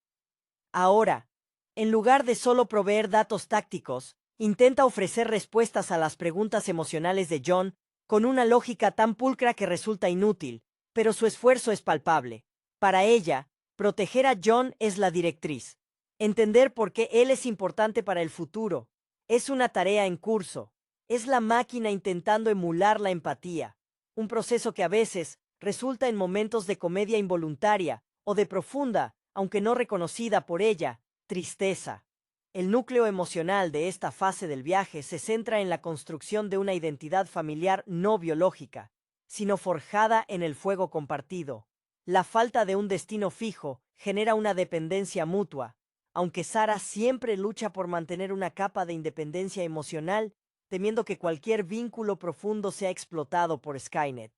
Ahora, en lugar de solo proveer datos tácticos, intenta ofrecer respuestas a las preguntas emocionales de John con una lógica tan pulcra que resulta inútil, pero su esfuerzo es palpable. Para ella, proteger a John es la directriz. Entender por qué él es importante para el futuro es una tarea en curso. Es la máquina intentando emular la empatía, un proceso que a veces resulta en momentos de comedia involuntaria o de profunda, aunque no reconocida por ella, tristeza. El núcleo emocional de esta fase del viaje se centra en la construcción de una identidad familiar no biológica, sino forjada en el fuego compartido. La falta de un destino fijo genera una dependencia mutua, aunque Sara siempre lucha por mantener una capa de independencia emocional, temiendo que cualquier vínculo profundo sea explotado por Skynet.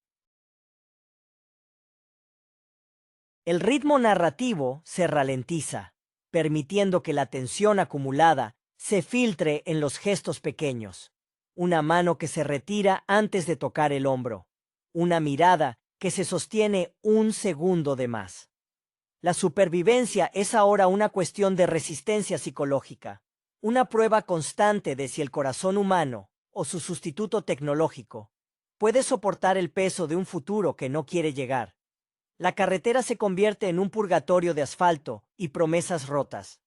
El ritmo narrativo se ralentiza, permitiendo que la tensión acumulada se filtre en los gestos pequeños. Una mano que se retira antes de tocar el hombro. Una mirada que se sostiene un segundo de más. La supervivencia es ahora una cuestión de resistencia psicológica, una prueba constante de si el corazón humano, o su sustituto tecnológico, puede soportar el peso de un futuro que no quiere llegar. La carretera se convierte en un purgatorio de asfalto y promesas rotas.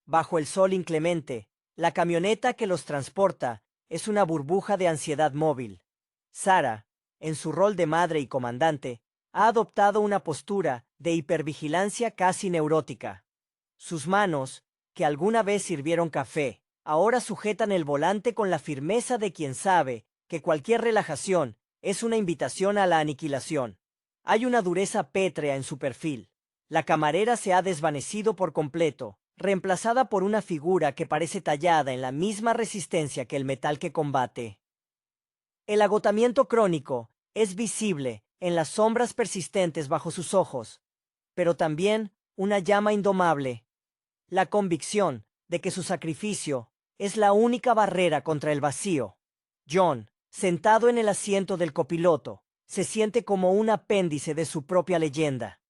Bajo el sol inclemente, la camioneta que los transporta es una burbuja de ansiedad móvil. Sara, en su rol de madre y comandante, ha adoptado una postura de hipervigilancia casi neurótica. Sus manos, que alguna vez sirvieron café, ahora sujetan el volante con la firmeza de quien sabe que cualquier relajación es una invitación a la aniquilación. Hay una dureza pétrea en su perfil. La camarera se ha desvanecido por completo, reemplazada por una figura que parece tallada en la misma resistencia que el metal que combate. El agotamiento crónico es visible en las sombras persistentes bajo sus ojos, pero también una llama indomable, la convicción de que su sacrificio es la única barrera contra el vacío. John, sentado en el asiento del copiloto, se siente como un apéndice de su propia leyenda.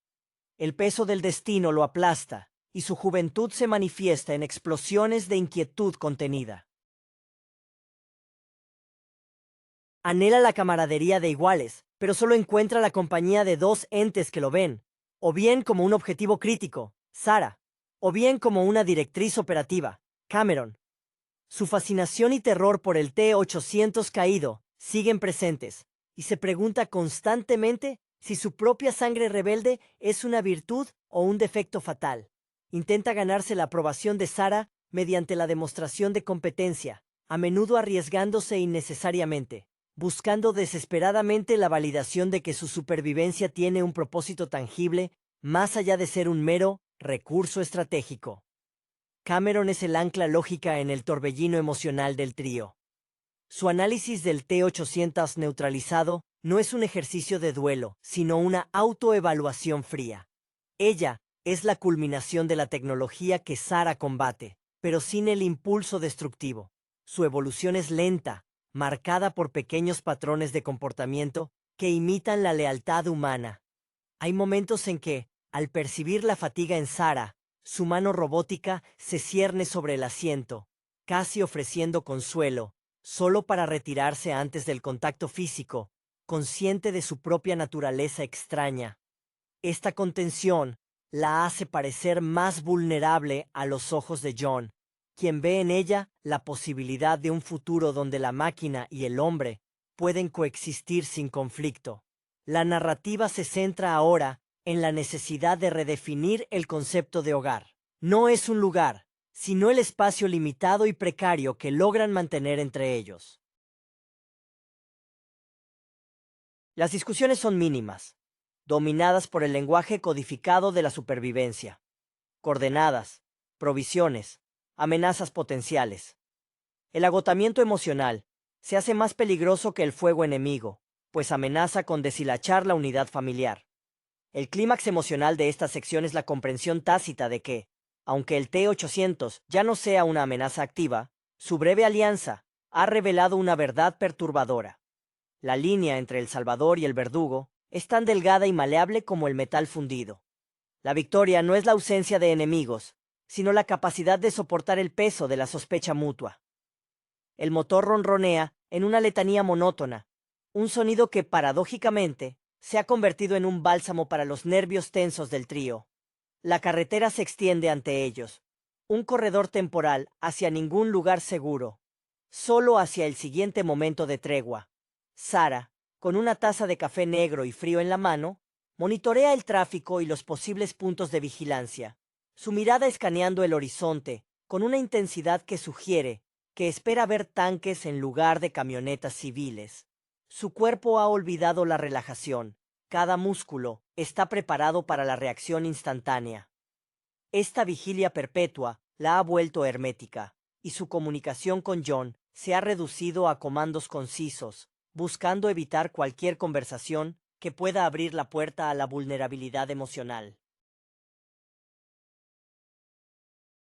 El peso del destino lo aplasta, y su juventud se manifiesta en explosiones de inquietud contenida. Anhela la camaradería de iguales, pero solo encuentra la compañía de dos entes que lo ven, o bien como un objetivo crítico, Sara, o bien como una directriz operativa, Cameron. Su fascinación y terror por el T-800 caído siguen presentes, y se pregunta constantemente si su propia sangre rebelde es una virtud o un defecto fatal. Intenta ganarse la aprobación de Sara mediante la demostración de competencia, a menudo arriesgándose innecesariamente, buscando desesperadamente la validación de que su supervivencia tiene un propósito tangible, más allá de ser un mero recurso estratégico. Cameron es el ancla lógica en el torbellino emocional del trío. Su análisis del T-800 neutralizado no es un ejercicio de duelo, sino una autoevaluación fría. Ella es la culminación de la tecnología que Sara combate, pero sin el impulso destructivo. Su evolución es lenta, marcada por pequeños patrones de comportamiento que imitan la lealtad humana. Hay momentos en que, al percibir la fatiga en Sara, su mano robótica se cierne sobre el asiento, casi ofreciendo consuelo, solo para retirarse antes del contacto físico, consciente de su propia naturaleza extraña. Esta contención la hace parecer más vulnerable a los ojos de John, quien ve en ella la posibilidad de un futuro donde la máquina y el hombre pueden coexistir sin conflicto. La narrativa se centra ahora en la necesidad de redefinir el concepto de hogar. No es un lugar, sino el espacio limitado y precario que logran mantener entre ellos. Las discusiones son mínimas, dominadas por el lenguaje codificado de la supervivencia. Coordenadas, provisiones, amenazas potenciales. El agotamiento emocional se hace más peligroso que el fuego enemigo, pues amenaza con deshilachar la unidad familiar. El clímax emocional de esta sección es la comprensión tácita de que, aunque el T-800 ya no sea una amenaza activa, su breve alianza ha revelado una verdad perturbadora. La línea entre el salvador y el verdugo es tan delgada y maleable como el metal fundido. La victoria no es la ausencia de enemigos, sino la capacidad de soportar el peso de la sospecha mutua. El motor ronronea en una letanía monótona, un sonido que paradójicamente se ha convertido en un bálsamo para los nervios tensos del trío. La carretera se extiende ante ellos, un corredor temporal hacia ningún lugar seguro, solo hacia el siguiente momento de tregua. Sara, con una taza de café negro y frío en la mano, monitorea el tráfico y los posibles puntos de vigilancia, su mirada escaneando el horizonte con una intensidad que sugiere que espera ver tanques en lugar de camionetas civiles. Su cuerpo ha olvidado la relajación, cada músculo está preparado para la reacción instantánea. Esta vigilia perpetua la ha vuelto hermética, y su comunicación con John se ha reducido a comandos concisos, buscando evitar cualquier conversación que pueda abrir la puerta a la vulnerabilidad emocional.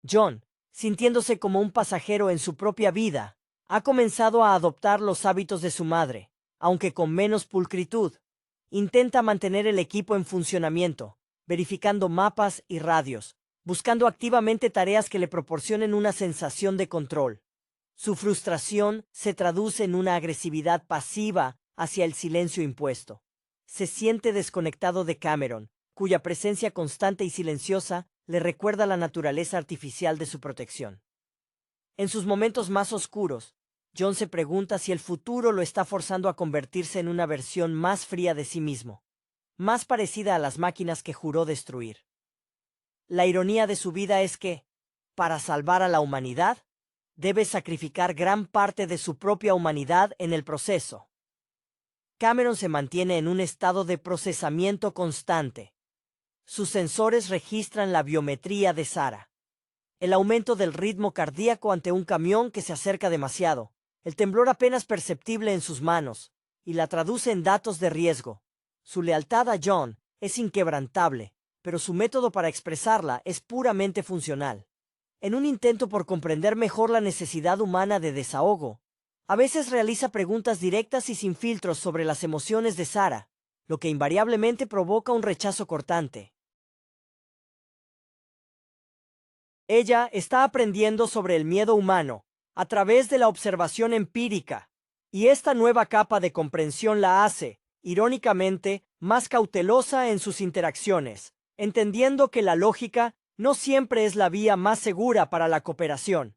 John, sintiéndose como un pasajero en su propia vida, ha comenzado a adoptar los hábitos de su madre, aunque con menos pulcritud. Intenta mantener el equipo en funcionamiento, verificando mapas y radios, buscando activamente tareas que le proporcionen una sensación de control. Su frustración se traduce en una agresividad pasiva hacia el silencio impuesto. Se siente desconectado de Cameron, cuya presencia constante y silenciosa le recuerda la naturaleza artificial de su protección. En sus momentos más oscuros, John se pregunta si el futuro lo está forzando a convertirse en una versión más fría de sí mismo, más parecida a las máquinas que juró destruir. La ironía de su vida es que, para salvar a la humanidad, debe sacrificar gran parte de su propia humanidad en el proceso. Cameron se mantiene en un estado de procesamiento constante. Sus sensores registran la biometría de Sarah, el aumento del ritmo cardíaco ante un camión que se acerca demasiado, el temblor apenas perceptible en sus manos, y la traduce en datos de riesgo. Su lealtad a John es inquebrantable, pero su método para expresarla es puramente funcional. En un intento por comprender mejor la necesidad humana de desahogo, a veces realiza preguntas directas y sin filtros sobre las emociones de Sarah, lo que invariablemente provoca un rechazo cortante. Ella está aprendiendo sobre el miedo humano a través de la observación empírica, y esta nueva capa de comprensión la hace, irónicamente, más cautelosa en sus interacciones, entendiendo que la lógica no siempre es la vía más segura para la cooperación.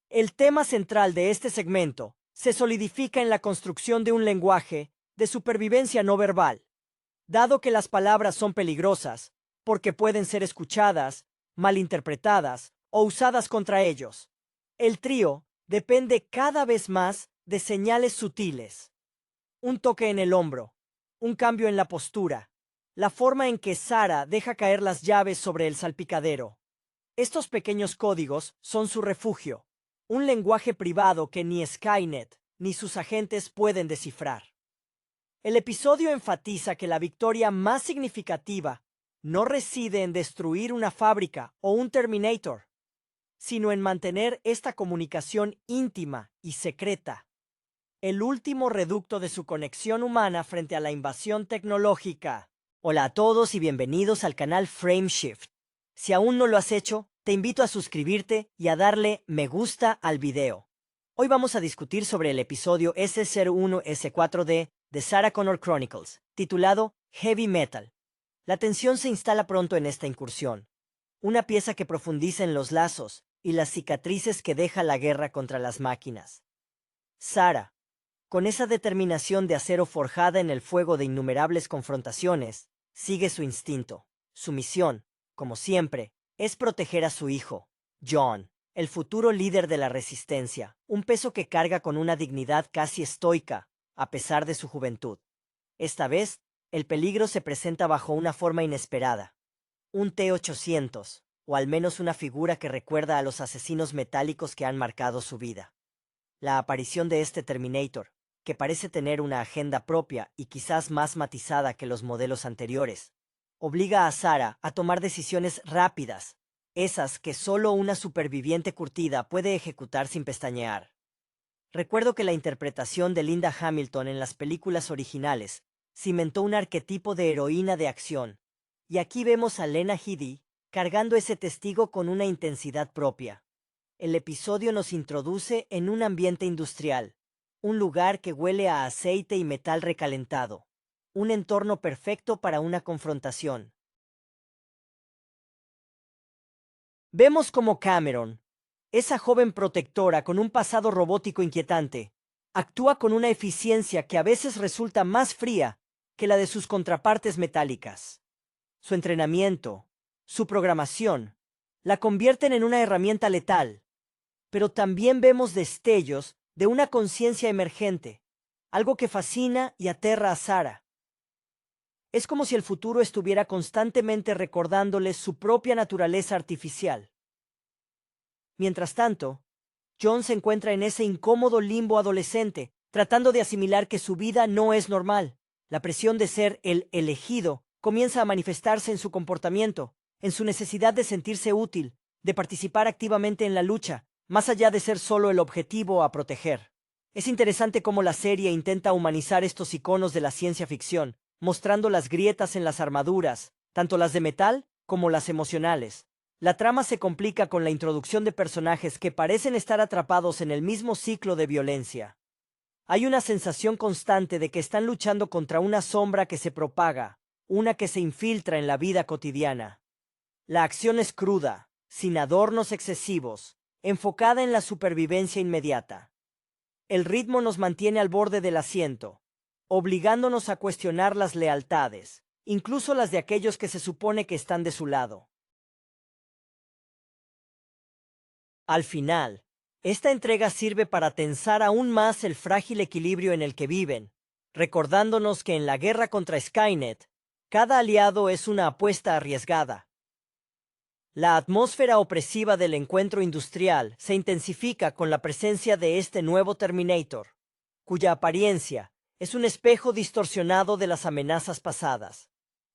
El tema central de este segmento se solidifica en la construcción de un lenguaje de supervivencia no verbal. Dado que las palabras son peligrosas, porque pueden ser escuchadas, malinterpretadas o usadas contra ellos, el trío depende cada vez más de señales sutiles. Un toque en el hombro, un cambio en la postura, la forma en que Sarah deja caer las llaves sobre el salpicadero. Estos pequeños códigos son su refugio, un lenguaje privado que ni Skynet ni sus agentes pueden descifrar. El episodio enfatiza que la victoria más significativa no reside en destruir una fábrica o un Terminator, sino en mantener esta comunicación íntima y secreta, el último reducto de su conexión humana frente a la invasión tecnológica. Hola a todos y bienvenidos al canal Frameshift. Si aún no lo has hecho, te invito a suscribirte y a darle me gusta al video. Hoy vamos a discutir sobre el episodio S01-S4D de Sarah Connor Chronicles, titulado Heavy Metal. La tensión se instala pronto en esta incursión, una pieza que profundiza en los lazos y las cicatrices que deja la guerra contra las máquinas. Sarah, con esa determinación de acero forjada en el fuego de innumerables confrontaciones, sigue su instinto. Su misión, como siempre, es proteger a su hijo, John, el futuro líder de la resistencia, un peso que carga con una dignidad casi estoica, a pesar de su juventud. Esta vez, el peligro se presenta bajo una forma inesperada. Un T-800, o al menos una figura que recuerda a los asesinos metálicos que han marcado su vida. La aparición de este Terminator, que parece tener una agenda propia y quizás más matizada que los modelos anteriores, obliga a Sarah a tomar decisiones rápidas, esas que solo una superviviente curtida puede ejecutar sin pestañear. Recuerdo que la interpretación de Linda Hamilton en las películas originales cimentó un arquetipo de heroína de acción, y aquí vemos a Lena Headey cargando ese testigo con una intensidad propia. El episodio nos introduce en un ambiente industrial, un lugar que huele a aceite y metal recalentado, un entorno perfecto para una confrontación. Vemos cómo Cameron, esa joven protectora con un pasado robótico inquietante, actúa con una eficiencia que a veces resulta más fría que la de sus contrapartes metálicas. Su entrenamiento, su programación, la convierten en una herramienta letal, pero también vemos destellos de una conciencia emergente, algo que fascina y aterra a Sarah. Es como si el futuro estuviera constantemente recordándoles su propia naturaleza artificial. Mientras tanto, John se encuentra en ese incómodo limbo adolescente, tratando de asimilar que su vida no es normal. La presión de ser el elegido comienza a manifestarse en su comportamiento, en su necesidad de sentirse útil, de participar activamente en la lucha, más allá de ser solo el objetivo a proteger. Es interesante cómo la serie intenta humanizar estos iconos de la ciencia ficción, mostrando las grietas en las armaduras, tanto las de metal como las emocionales. La trama se complica con la introducción de personajes que parecen estar atrapados en el mismo ciclo de violencia. Hay una sensación constante de que están luchando contra una sombra que se propaga, una que se infiltra en la vida cotidiana. La acción es cruda, sin adornos excesivos, enfocada en la supervivencia inmediata. El ritmo nos mantiene al borde del asiento, obligándonos a cuestionar las lealtades, incluso las de aquellos que se supone que están de su lado. Al final, esta entrega sirve para tensar aún más el frágil equilibrio en el que viven, recordándonos que en la guerra contra Skynet, cada aliado es una apuesta arriesgada. La atmósfera opresiva del encuentro industrial se intensifica con la presencia de este nuevo Terminator, cuya apariencia es un espejo distorsionado de las amenazas pasadas.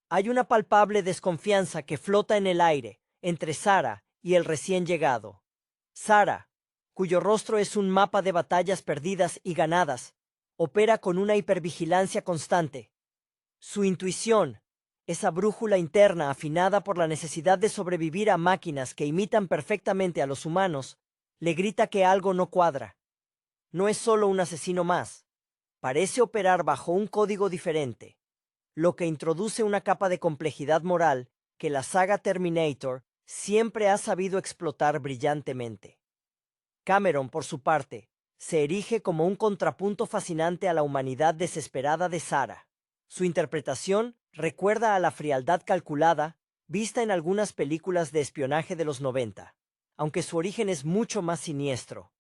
Hay una palpable desconfianza que flota en el aire entre Sarah y el recién llegado. Sarah, cuyo rostro es un mapa de batallas perdidas y ganadas, opera con una hipervigilancia constante. Su intuición, esa brújula interna afinada por la necesidad de sobrevivir a máquinas que imitan perfectamente a los humanos, le grita que algo no cuadra. No es solo un asesino más. Parece operar bajo un código diferente, lo que introduce una capa de complejidad moral que la saga Terminator siempre ha sabido explotar brillantemente. Cameron, por su parte, se erige como un contrapunto fascinante a la humanidad desesperada de Sarah. Su interpretación recuerda a la frialdad calculada vista en algunas películas de espionaje de los 90, aunque su origen es mucho más siniestro.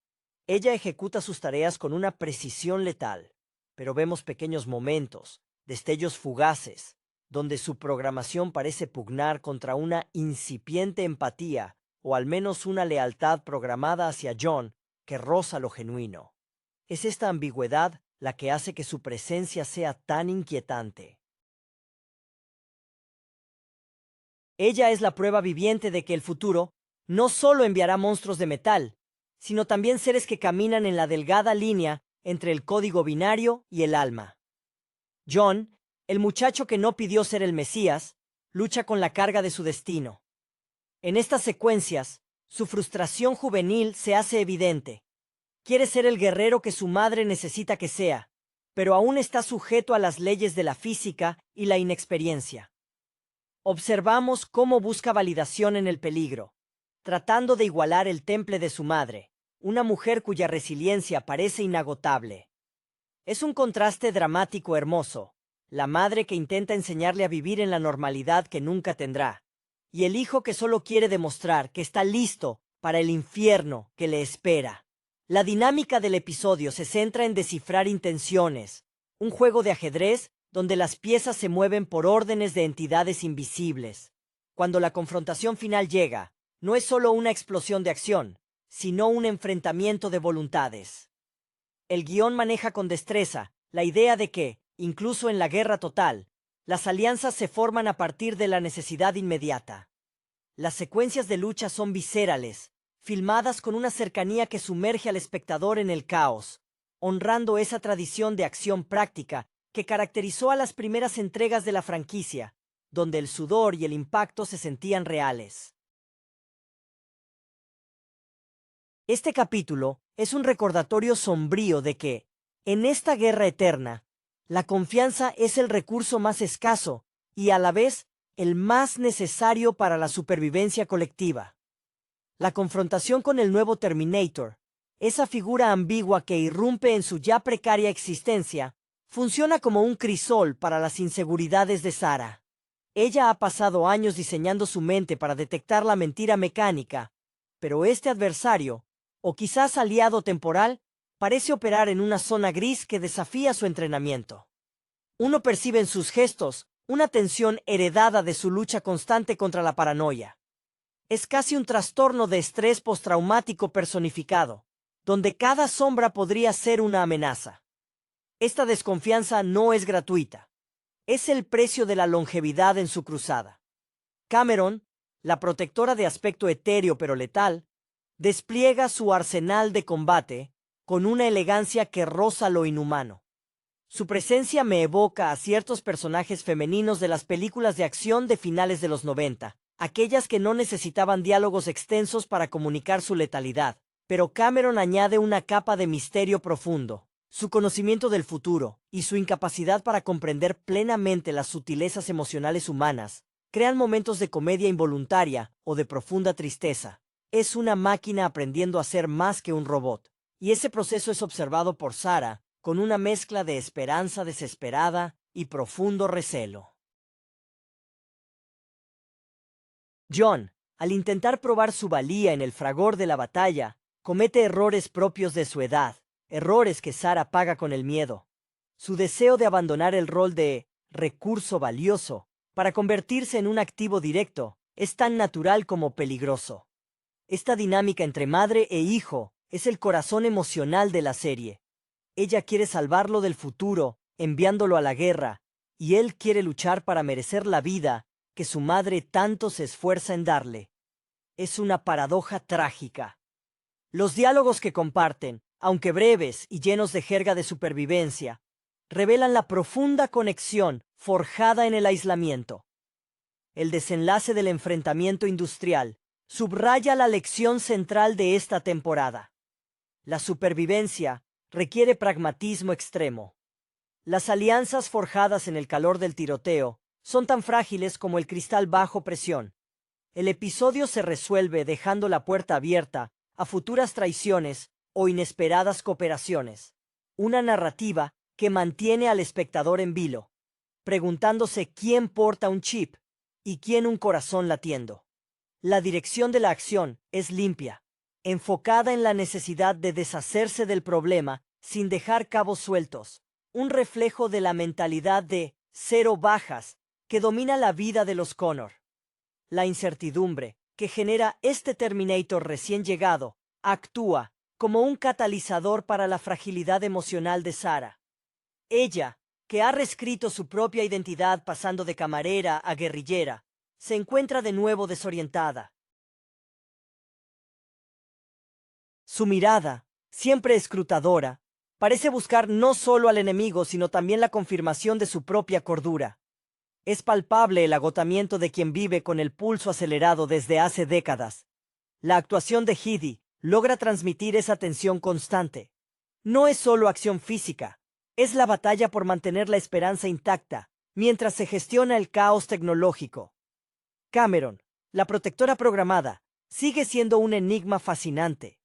Ella ejecuta sus tareas con una precisión letal, pero vemos pequeños momentos, destellos fugaces, donde su programación parece pugnar contra una incipiente empatía o al menos una lealtad programada hacia John que roza lo genuino. Es esta ambigüedad la que hace que su presencia sea tan inquietante. Ella es la prueba viviente de que el futuro no solo enviará monstruos de metal, sino también seres que caminan en la delgada línea entre el código binario y el alma. John, el muchacho que no pidió ser el Mesías, lucha con la carga de su destino. En estas secuencias, su frustración juvenil se hace evidente. Quiere ser el guerrero que su madre necesita que sea, pero aún está sujeto a las leyes de la física y la inexperiencia. Observamos cómo busca validación en el peligro, tratando de igualar el temple de su madre, una mujer cuya resiliencia parece inagotable. Es un contraste dramático hermoso, la madre que intenta enseñarle a vivir en la normalidad que nunca tendrá, y el hijo que solo quiere demostrar que está listo para el infierno que le espera. La dinámica del episodio se centra en descifrar intenciones, un juego de ajedrez donde las piezas se mueven por órdenes de entidades invisibles. Cuando la confrontación final llega, no es solo una explosión de acción, sino un enfrentamiento de voluntades. El guión maneja con destreza la idea de que, incluso en la guerra total, las alianzas se forman a partir de la necesidad inmediata. Las secuencias de lucha son viscerales, filmadas con una cercanía que sumerge al espectador en el caos, honrando esa tradición de acción práctica que caracterizó a las primeras entregas de la franquicia, donde el sudor y el impacto se sentían reales. Este capítulo es un recordatorio sombrío de que, en esta guerra eterna, la confianza es el recurso más escaso y a la vez el más necesario para la supervivencia colectiva. La confrontación con el nuevo Terminator, esa figura ambigua que irrumpe en su ya precaria existencia, funciona como un crisol para las inseguridades de Sarah. Ella ha pasado años diseñando su mente para detectar la mentira mecánica, pero este adversario, o quizás aliado temporal, parece operar en una zona gris que desafía su entrenamiento. Uno percibe en sus gestos una tensión heredada de su lucha constante contra la paranoia. Es casi un trastorno de estrés postraumático personificado, donde cada sombra podría ser una amenaza. Esta desconfianza no es gratuita. Es el precio de la longevidad en su cruzada. Cameron, la protectora de aspecto etéreo pero letal, despliega su arsenal de combate con una elegancia que roza lo inhumano. Su presencia me evoca a ciertos personajes femeninos de las películas de acción de finales de los 90, aquellas que no necesitaban diálogos extensos para comunicar su letalidad, pero Cameron añade una capa de misterio profundo. Su conocimiento del futuro y su incapacidad para comprender plenamente las sutilezas emocionales humanas crean momentos de comedia involuntaria o de profunda tristeza. Es una máquina aprendiendo a ser más que un robot, y ese proceso es observado por Sarah con una mezcla de esperanza desesperada y profundo recelo. John, al intentar probar su valía en el fragor de la batalla, comete errores propios de su edad, errores que Sarah paga con el miedo. Su deseo de abandonar el rol de recurso valioso para convertirse en un activo directo es tan natural como peligroso. Esta dinámica entre madre e hijo es el corazón emocional de la serie. Ella quiere salvarlo del futuro, enviándolo a la guerra, y él quiere luchar para merecer la vida que su madre tanto se esfuerza en darle. Es una paradoja trágica. Los diálogos que comparten, aunque breves y llenos de jerga de supervivencia, revelan la profunda conexión forjada en el aislamiento. El desenlace del enfrentamiento industrial subraya la lección central de esta temporada. La supervivencia requiere pragmatismo extremo. Las alianzas forjadas en el calor del tiroteo son tan frágiles como el cristal bajo presión. El episodio se resuelve dejando la puerta abierta a futuras traiciones o inesperadas cooperaciones. Una narrativa que mantiene al espectador en vilo, preguntándose quién porta un chip y quién un corazón latiendo. La dirección de la acción es limpia, enfocada en la necesidad de deshacerse del problema sin dejar cabos sueltos, un reflejo de la mentalidad de cero bajas que domina la vida de los Connor. La incertidumbre que genera este Terminator recién llegado actúa como un catalizador para la fragilidad emocional de Sarah. Ella, que ha reescrito su propia identidad pasando de camarera a guerrillera, se encuentra de nuevo desorientada. Su mirada, siempre escrutadora, parece buscar no solo al enemigo, sino también la confirmación de su propia cordura. Es palpable el agotamiento de quien vive con el pulso acelerado desde hace décadas. La actuación de Heidi logra transmitir esa tensión constante. No es solo acción física, es la batalla por mantener la esperanza intacta mientras se gestiona el caos tecnológico. Cameron, la protectora programada, sigue siendo un enigma fascinante.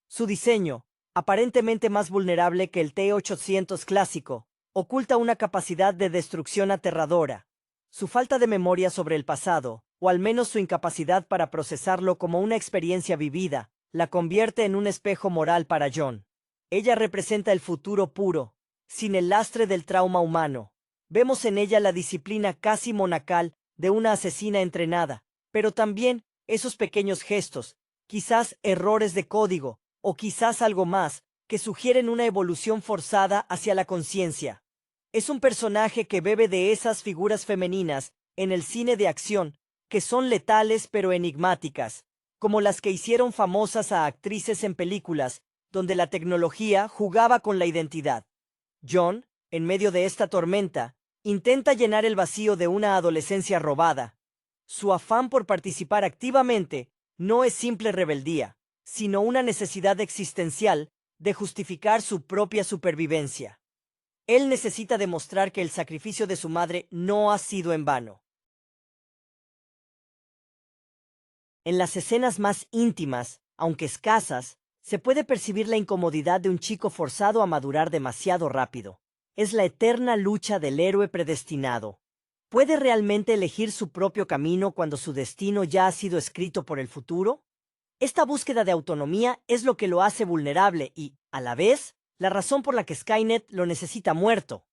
Su diseño, aparentemente más vulnerable que el T-800 clásico, oculta una capacidad de destrucción aterradora. Su falta de memoria sobre el pasado, o al menos su incapacidad para procesarlo como una experiencia vivida, la convierte en un espejo moral para John. Ella representa el futuro puro, sin el lastre del trauma humano. Vemos en ella la disciplina casi monacal de una asesina entrenada, pero también esos pequeños gestos, quizás errores de código, o quizás algo más, que sugieren una evolución forzada hacia la conciencia. Es un personaje que bebe de esas figuras femeninas en el cine de acción, que son letales pero enigmáticas, como las que hicieron famosas a actrices en películas, donde la tecnología jugaba con la identidad. John, en medio de esta tormenta, intenta llenar el vacío de una adolescencia robada. Su afán por participar activamente no es simple rebeldía, sino una necesidad existencial de justificar su propia supervivencia. Él necesita demostrar que el sacrificio de su madre no ha sido en vano. En las escenas más íntimas, aunque escasas, se puede percibir la incomodidad de un chico forzado a madurar demasiado rápido. Es la eterna lucha del héroe predestinado. ¿Puede realmente elegir su propio camino cuando su destino ya ha sido escrito por el futuro? Esta búsqueda de autonomía es lo que lo hace vulnerable y, a la vez, la razón por la que Skynet lo necesita muerto.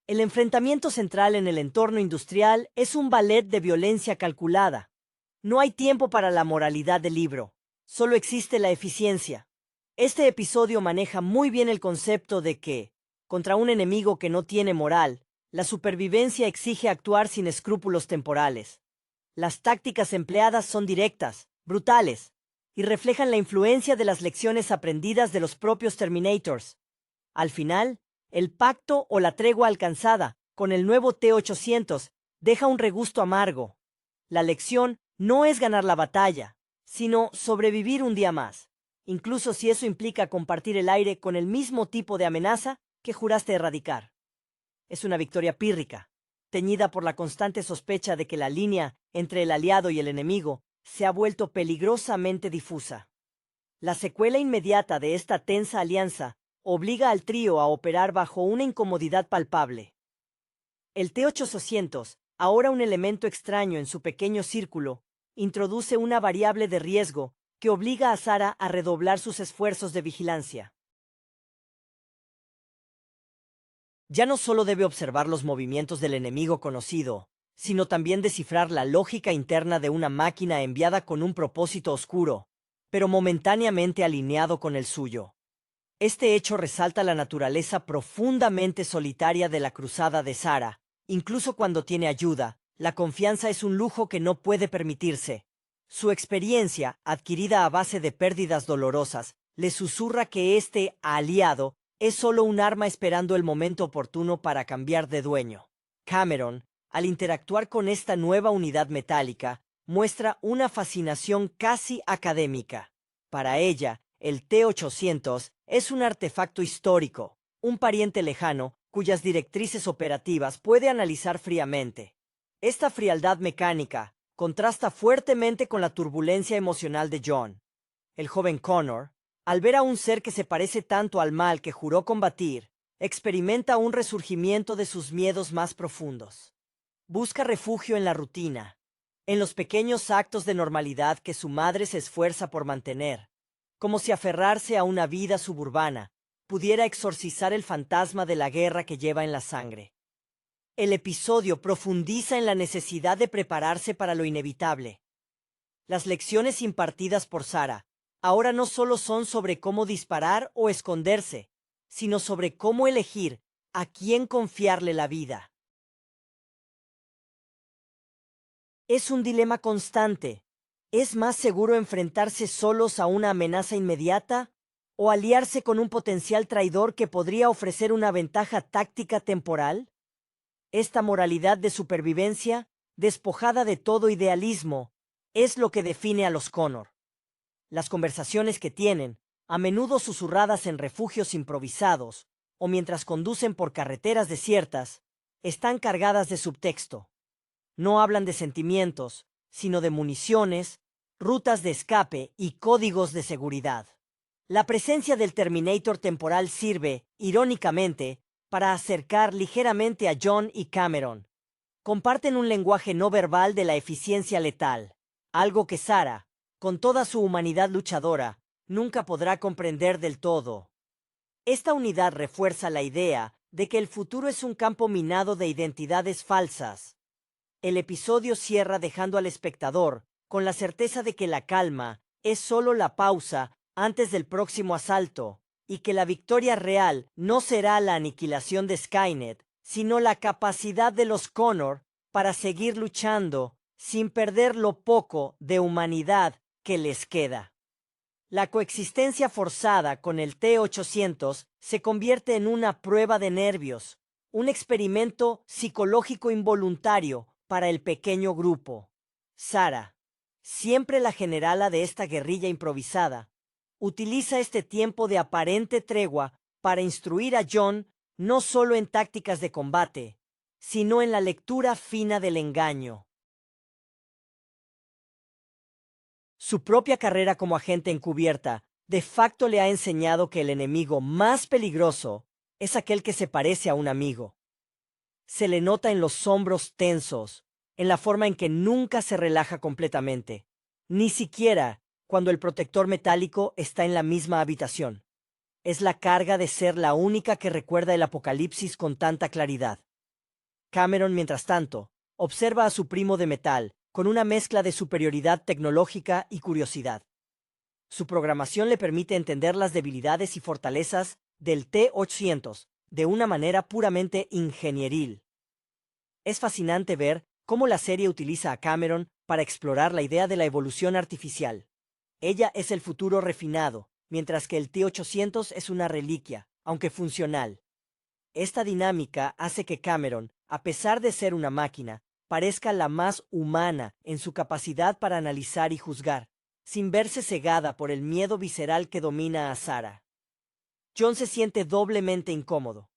El enfrentamiento central en el entorno industrial es un ballet de violencia calculada. No hay tiempo para la moralidad del libro, solo existe la eficiencia. Este episodio maneja muy bien el concepto de que, contra un enemigo que no tiene moral, la supervivencia exige actuar sin escrúpulos temporales. Las tácticas empleadas son directas, brutales, y reflejan la influencia de las lecciones aprendidas de los propios Terminators. Al final, el pacto o la tregua alcanzada con el nuevo T-800 deja un regusto amargo. La lección no es ganar la batalla, sino sobrevivir un día más, incluso si eso implica compartir el aire con el mismo tipo de amenaza que juraste erradicar. Es una victoria pírrica, teñida por la constante sospecha de que la línea entre el aliado y el enemigo se ha vuelto peligrosamente difusa. La secuela inmediata de esta tensa alianza obliga al trío a operar bajo una incomodidad palpable. El T-800, ahora un elemento extraño en su pequeño círculo, introduce una variable de riesgo que obliga a Sarah a redoblar sus esfuerzos de vigilancia. Ya no solo debe observar los movimientos del enemigo conocido, sino también descifrar la lógica interna de una máquina enviada con un propósito oscuro, pero momentáneamente alineado con el suyo. Este hecho resalta la naturaleza profundamente solitaria de la cruzada de Sarah. Incluso cuando tiene ayuda, la confianza es un lujo que no puede permitirse. Su experiencia, adquirida a base de pérdidas dolorosas, le susurra que este aliado es solo un arma esperando el momento oportuno para cambiar de dueño. Cameron, al interactuar con esta nueva unidad metálica, muestra una fascinación casi académica. Para ella, el T-800 es un artefacto histórico, un pariente lejano cuyas directrices operativas puede analizar fríamente. Esta frialdad mecánica contrasta fuertemente con la turbulencia emocional de John. El joven Connor, al ver a un ser que se parece tanto al mal que juró combatir, experimenta un resurgimiento de sus miedos más profundos. Busca refugio en la rutina, en los pequeños actos de normalidad que su madre se esfuerza por mantener, como si aferrarse a una vida suburbana pudiera exorcizar el fantasma de la guerra que lleva en la sangre. El episodio profundiza en la necesidad de prepararse para lo inevitable. Las lecciones impartidas por Sarah ahora no solo son sobre cómo disparar o esconderse, sino sobre cómo elegir a quién confiarle la vida. Es un dilema constante. ¿Es más seguro enfrentarse solos a una amenaza inmediata o aliarse con un potencial traidor que podría ofrecer una ventaja táctica temporal? Esta moralidad de supervivencia, despojada de todo idealismo, es lo que define a los Connor. Las conversaciones que tienen, a menudo susurradas en refugios improvisados o mientras conducen por carreteras desiertas, están cargadas de subtexto. No hablan de sentimientos, sino de municiones, rutas de escape y códigos de seguridad. La presencia del Terminator temporal sirve, irónicamente, para acercar ligeramente a John y Cameron. Comparten un lenguaje no verbal de la eficiencia letal, algo que Sarah, con toda su humanidad luchadora, nunca podrá comprender del todo. Esta unidad refuerza la idea de que el futuro es un campo minado de identidades falsas. El episodio cierra dejando al espectador con la certeza de que la calma es solo la pausa antes del próximo asalto, y que la victoria real no será la aniquilación de Skynet, sino la capacidad de los Connor para seguir luchando sin perder lo poco de humanidad que les queda. La coexistencia forzada con el T-800 se convierte en una prueba de nervios, un experimento psicológico involuntario para el pequeño grupo. Sarah, siempre la generala de esta guerrilla improvisada, utiliza este tiempo de aparente tregua para instruir a John no solo en tácticas de combate, sino en la lectura fina del engaño. Su propia carrera como agente encubierta de facto le ha enseñado que el enemigo más peligroso es aquel que se parece a un amigo. Se le nota en los hombros tensos, en la forma en que nunca se relaja completamente, ni siquiera cuando el protector metálico está en la misma habitación. Es la carga de ser la única que recuerda el apocalipsis con tanta claridad. Cameron, mientras tanto, observa a su primo de metal, con una mezcla de superioridad tecnológica y curiosidad. Su programación le permite entender las debilidades y fortalezas del T-800 de una manera puramente ingenieril. Es fascinante ver cómo la serie utiliza a Cameron para explorar la idea de la evolución artificial. Ella es el futuro refinado, mientras que el T-800 es una reliquia, aunque funcional. Esta dinámica hace que Cameron, a pesar de ser una máquina, parezca la más humana en su capacidad para analizar y juzgar, sin verse cegada por el miedo visceral que domina a Sarah. John se siente doblemente incómodo.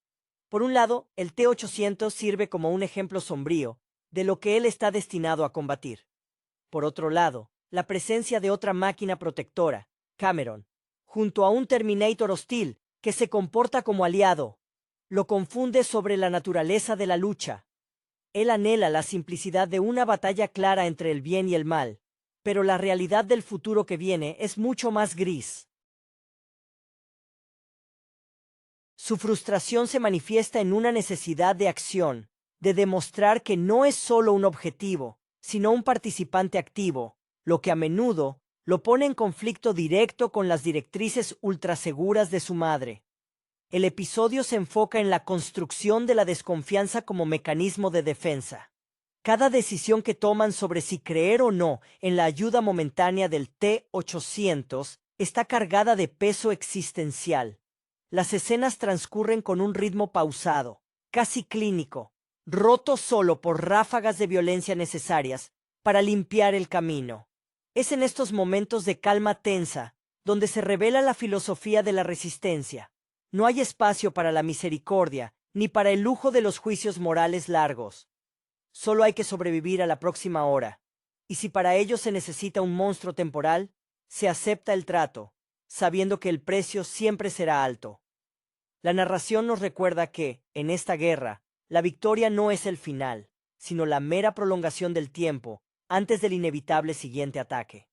Por un lado, el T-800 sirve como un ejemplo sombrío de lo que él está destinado a combatir. Por otro lado, la presencia de otra máquina protectora, Cameron, junto a un Terminator hostil que se comporta como aliado, lo confunde sobre la naturaleza de la lucha. Él anhela la simplicidad de una batalla clara entre el bien y el mal, pero la realidad del futuro que viene es mucho más gris. Su frustración se manifiesta en una necesidad de acción, de demostrar que no es solo un objetivo, sino un participante activo, lo que a menudo lo pone en conflicto directo con las directrices ultraseguras de su madre. El episodio se enfoca en la construcción de la desconfianza como mecanismo de defensa. Cada decisión que toman sobre si creer o no en la ayuda momentánea del T-800 está cargada de peso existencial. Las escenas transcurren con un ritmo pausado, casi clínico, roto solo por ráfagas de violencia necesarias para limpiar el camino. Es en estos momentos de calma tensa donde se revela la filosofía de la resistencia. No hay espacio para la misericordia ni para el lujo de los juicios morales largos. Solo hay que sobrevivir a la próxima hora. Y si para ello se necesita un monstruo temporal, se acepta el trato, sabiendo que el precio siempre será alto. La narración nos recuerda que, en esta guerra, la victoria no es el final, sino la mera prolongación del tiempo antes del inevitable siguiente ataque.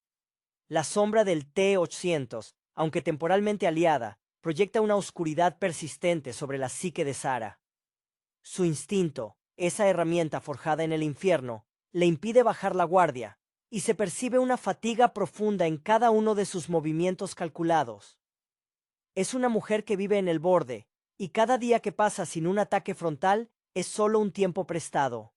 La sombra del T-800, aunque temporalmente aliada, proyecta una oscuridad persistente sobre la psique de Sarah. Su instinto, esa herramienta forjada en el infierno, le impide bajar la guardia, y se percibe una fatiga profunda en cada uno de sus movimientos calculados. Es una mujer que vive en el borde, y cada día que pasa sin un ataque frontal es solo un tiempo prestado.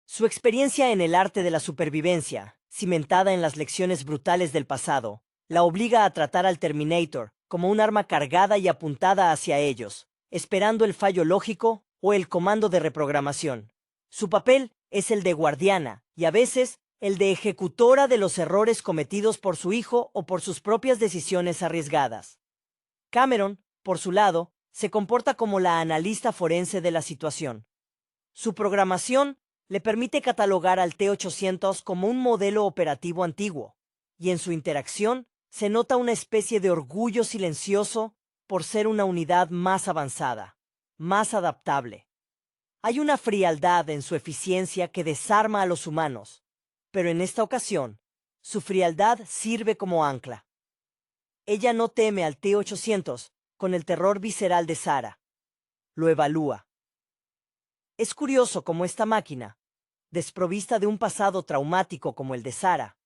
Su experiencia en el arte de la supervivencia, cimentada en las lecciones brutales del pasado, la obliga a tratar al Terminator como un arma cargada y apuntada hacia ellos, esperando el fallo lógico o el comando de reprogramación. Su papel es el de guardiana y a veces el de ejecutora de los errores cometidos por su hijo o por sus propias decisiones arriesgadas. Cameron, por su lado, se comporta como la analista forense de la situación. Su programación le permite catalogar al T-800 como un modelo operativo antiguo, y en su interacción se nota una especie de orgullo silencioso por ser una unidad más avanzada, más adaptable. Hay una frialdad en su eficiencia que desarma a los humanos, pero en esta ocasión, su frialdad sirve como ancla. Ella no teme al T-800 con el terror visceral de Sarah. Lo evalúa. Es curioso cómo esta máquina, desprovista de un pasado traumático como el de Sarah,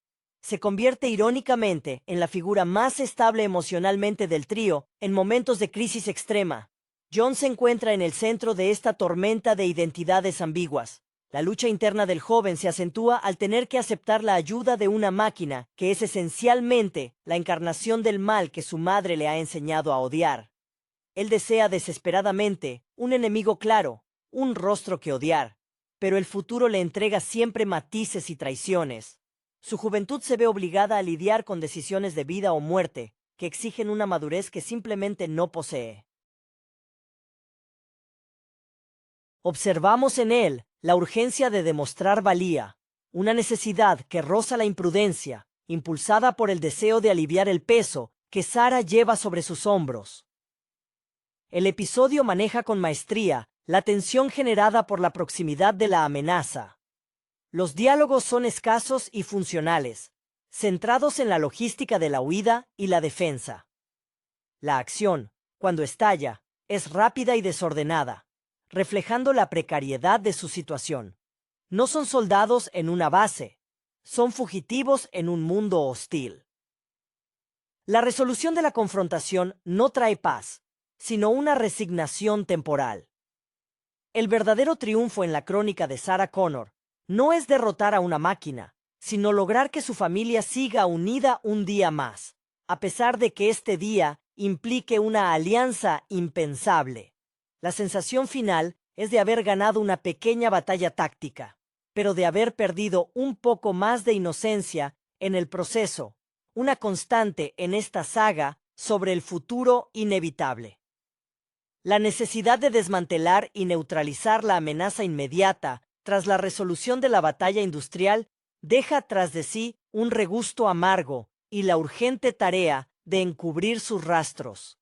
se convierte irónicamente en la figura más estable emocionalmente del trío en momentos de crisis extrema. John se encuentra en el centro de esta tormenta de identidades ambiguas. La lucha interna del joven se acentúa al tener que aceptar la ayuda de una máquina que es esencialmente la encarnación del mal que su madre le ha enseñado a odiar. Él desea desesperadamente un enemigo claro, un rostro que odiar, pero el futuro le entrega siempre matices y traiciones. Su juventud se ve obligada a lidiar con decisiones de vida o muerte que exigen una madurez que simplemente no posee. Observamos en él la urgencia de demostrar valía, una necesidad que roza la imprudencia, impulsada por el deseo de aliviar el peso que Sarah lleva sobre sus hombros. El episodio maneja con maestría la tensión generada por la proximidad de la amenaza. Los diálogos son escasos y funcionales, centrados en la logística de la huida y la defensa. La acción, cuando estalla, es rápida y desordenada, reflejando la precariedad de su situación. No son soldados en una base, son fugitivos en un mundo hostil. La resolución de la confrontación no trae paz, sino una resignación temporal. El verdadero triunfo en la crónica de Sarah Connor no es derrotar a una máquina, sino lograr que su familia siga unida un día más, a pesar de que este día implique una alianza impensable. La sensación final es de haber ganado una pequeña batalla táctica, pero de haber perdido un poco más de inocencia en el proceso, una constante en esta saga sobre el futuro inevitable. La necesidad de desmantelar y neutralizar la amenaza inmediata tras la resolución de la batalla industrial deja tras de sí un regusto amargo y la urgente tarea de encubrir sus rastros.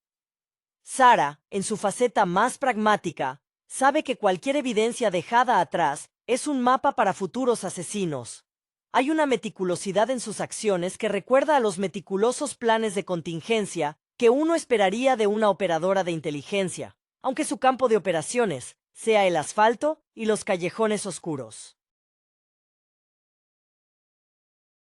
Sarah, en su faceta más pragmática, sabe que cualquier evidencia dejada atrás es un mapa para futuros asesinos. Hay una meticulosidad en sus acciones que recuerda a los meticulosos planes de contingencia que uno esperaría de una operadora de inteligencia, aunque su campo de operaciones sea el asfalto y los callejones oscuros.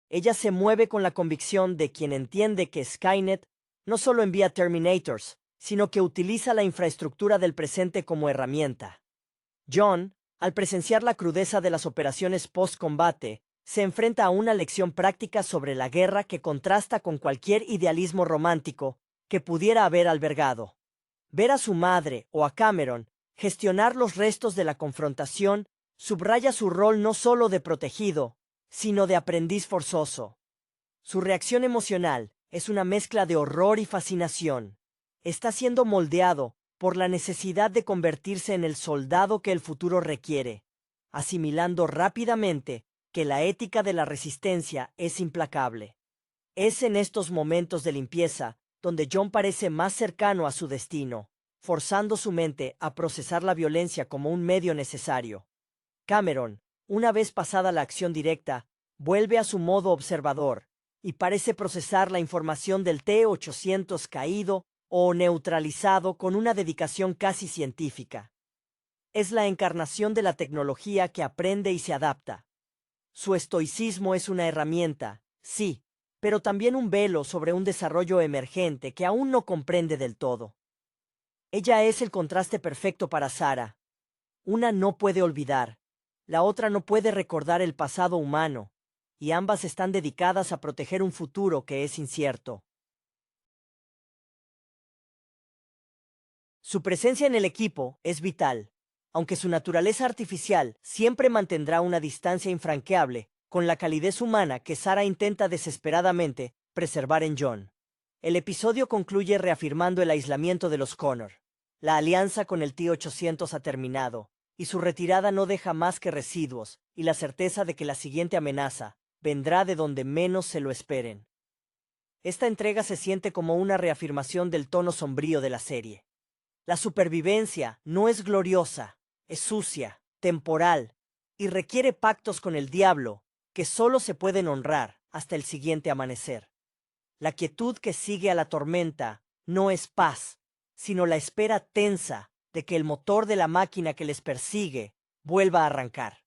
Ella se mueve con la convicción de quien entiende que Skynet no solo envía Terminators, sino que utiliza la infraestructura del presente como herramienta. John, al presenciar la crudeza de las operaciones post-combate, se enfrenta a una lección práctica sobre la guerra que contrasta con cualquier idealismo romántico que pudiera haber albergado. Ver a su madre o a Cameron gestionar los restos de la confrontación subraya su rol no solo de protegido, sino de aprendiz forzoso. Su reacción emocional es una mezcla de horror y fascinación. Está siendo moldeado por la necesidad de convertirse en el soldado que el futuro requiere, asimilando rápidamente que la ética de la resistencia es implacable. Es en estos momentos de limpieza donde John parece más cercano a su destino, forzando su mente a procesar la violencia como un medio necesario. Cameron, una vez pasada la acción directa, vuelve a su modo observador y parece procesar la información del T-800 caído o neutralizado con una dedicación casi científica. Es la encarnación de la tecnología que aprende y se adapta. Su estoicismo es una herramienta, sí, pero también un velo sobre un desarrollo emergente que aún no comprende del todo. Ella es el contraste perfecto para Sarah. Una no puede olvidar, la otra no puede recordar el pasado humano, y ambas están dedicadas a proteger un futuro que es incierto. Su presencia en el equipo es vital, aunque su naturaleza artificial siempre mantendrá una distancia infranqueable con la calidez humana que Sarah intenta desesperadamente preservar en John. El episodio concluye reafirmando el aislamiento de los Connor. La alianza con el T-800 ha terminado, y su retirada no deja más que residuos y la certeza de que la siguiente amenaza vendrá de donde menos se lo esperen. Esta entrega se siente como una reafirmación del tono sombrío de la serie. La supervivencia no es gloriosa, es sucia, temporal, y requiere pactos con el diablo que solo se pueden honrar hasta el siguiente amanecer. La quietud que sigue a la tormenta no es paz, sino la espera tensa de que el motor de la máquina que les persigue vuelva a arrancar.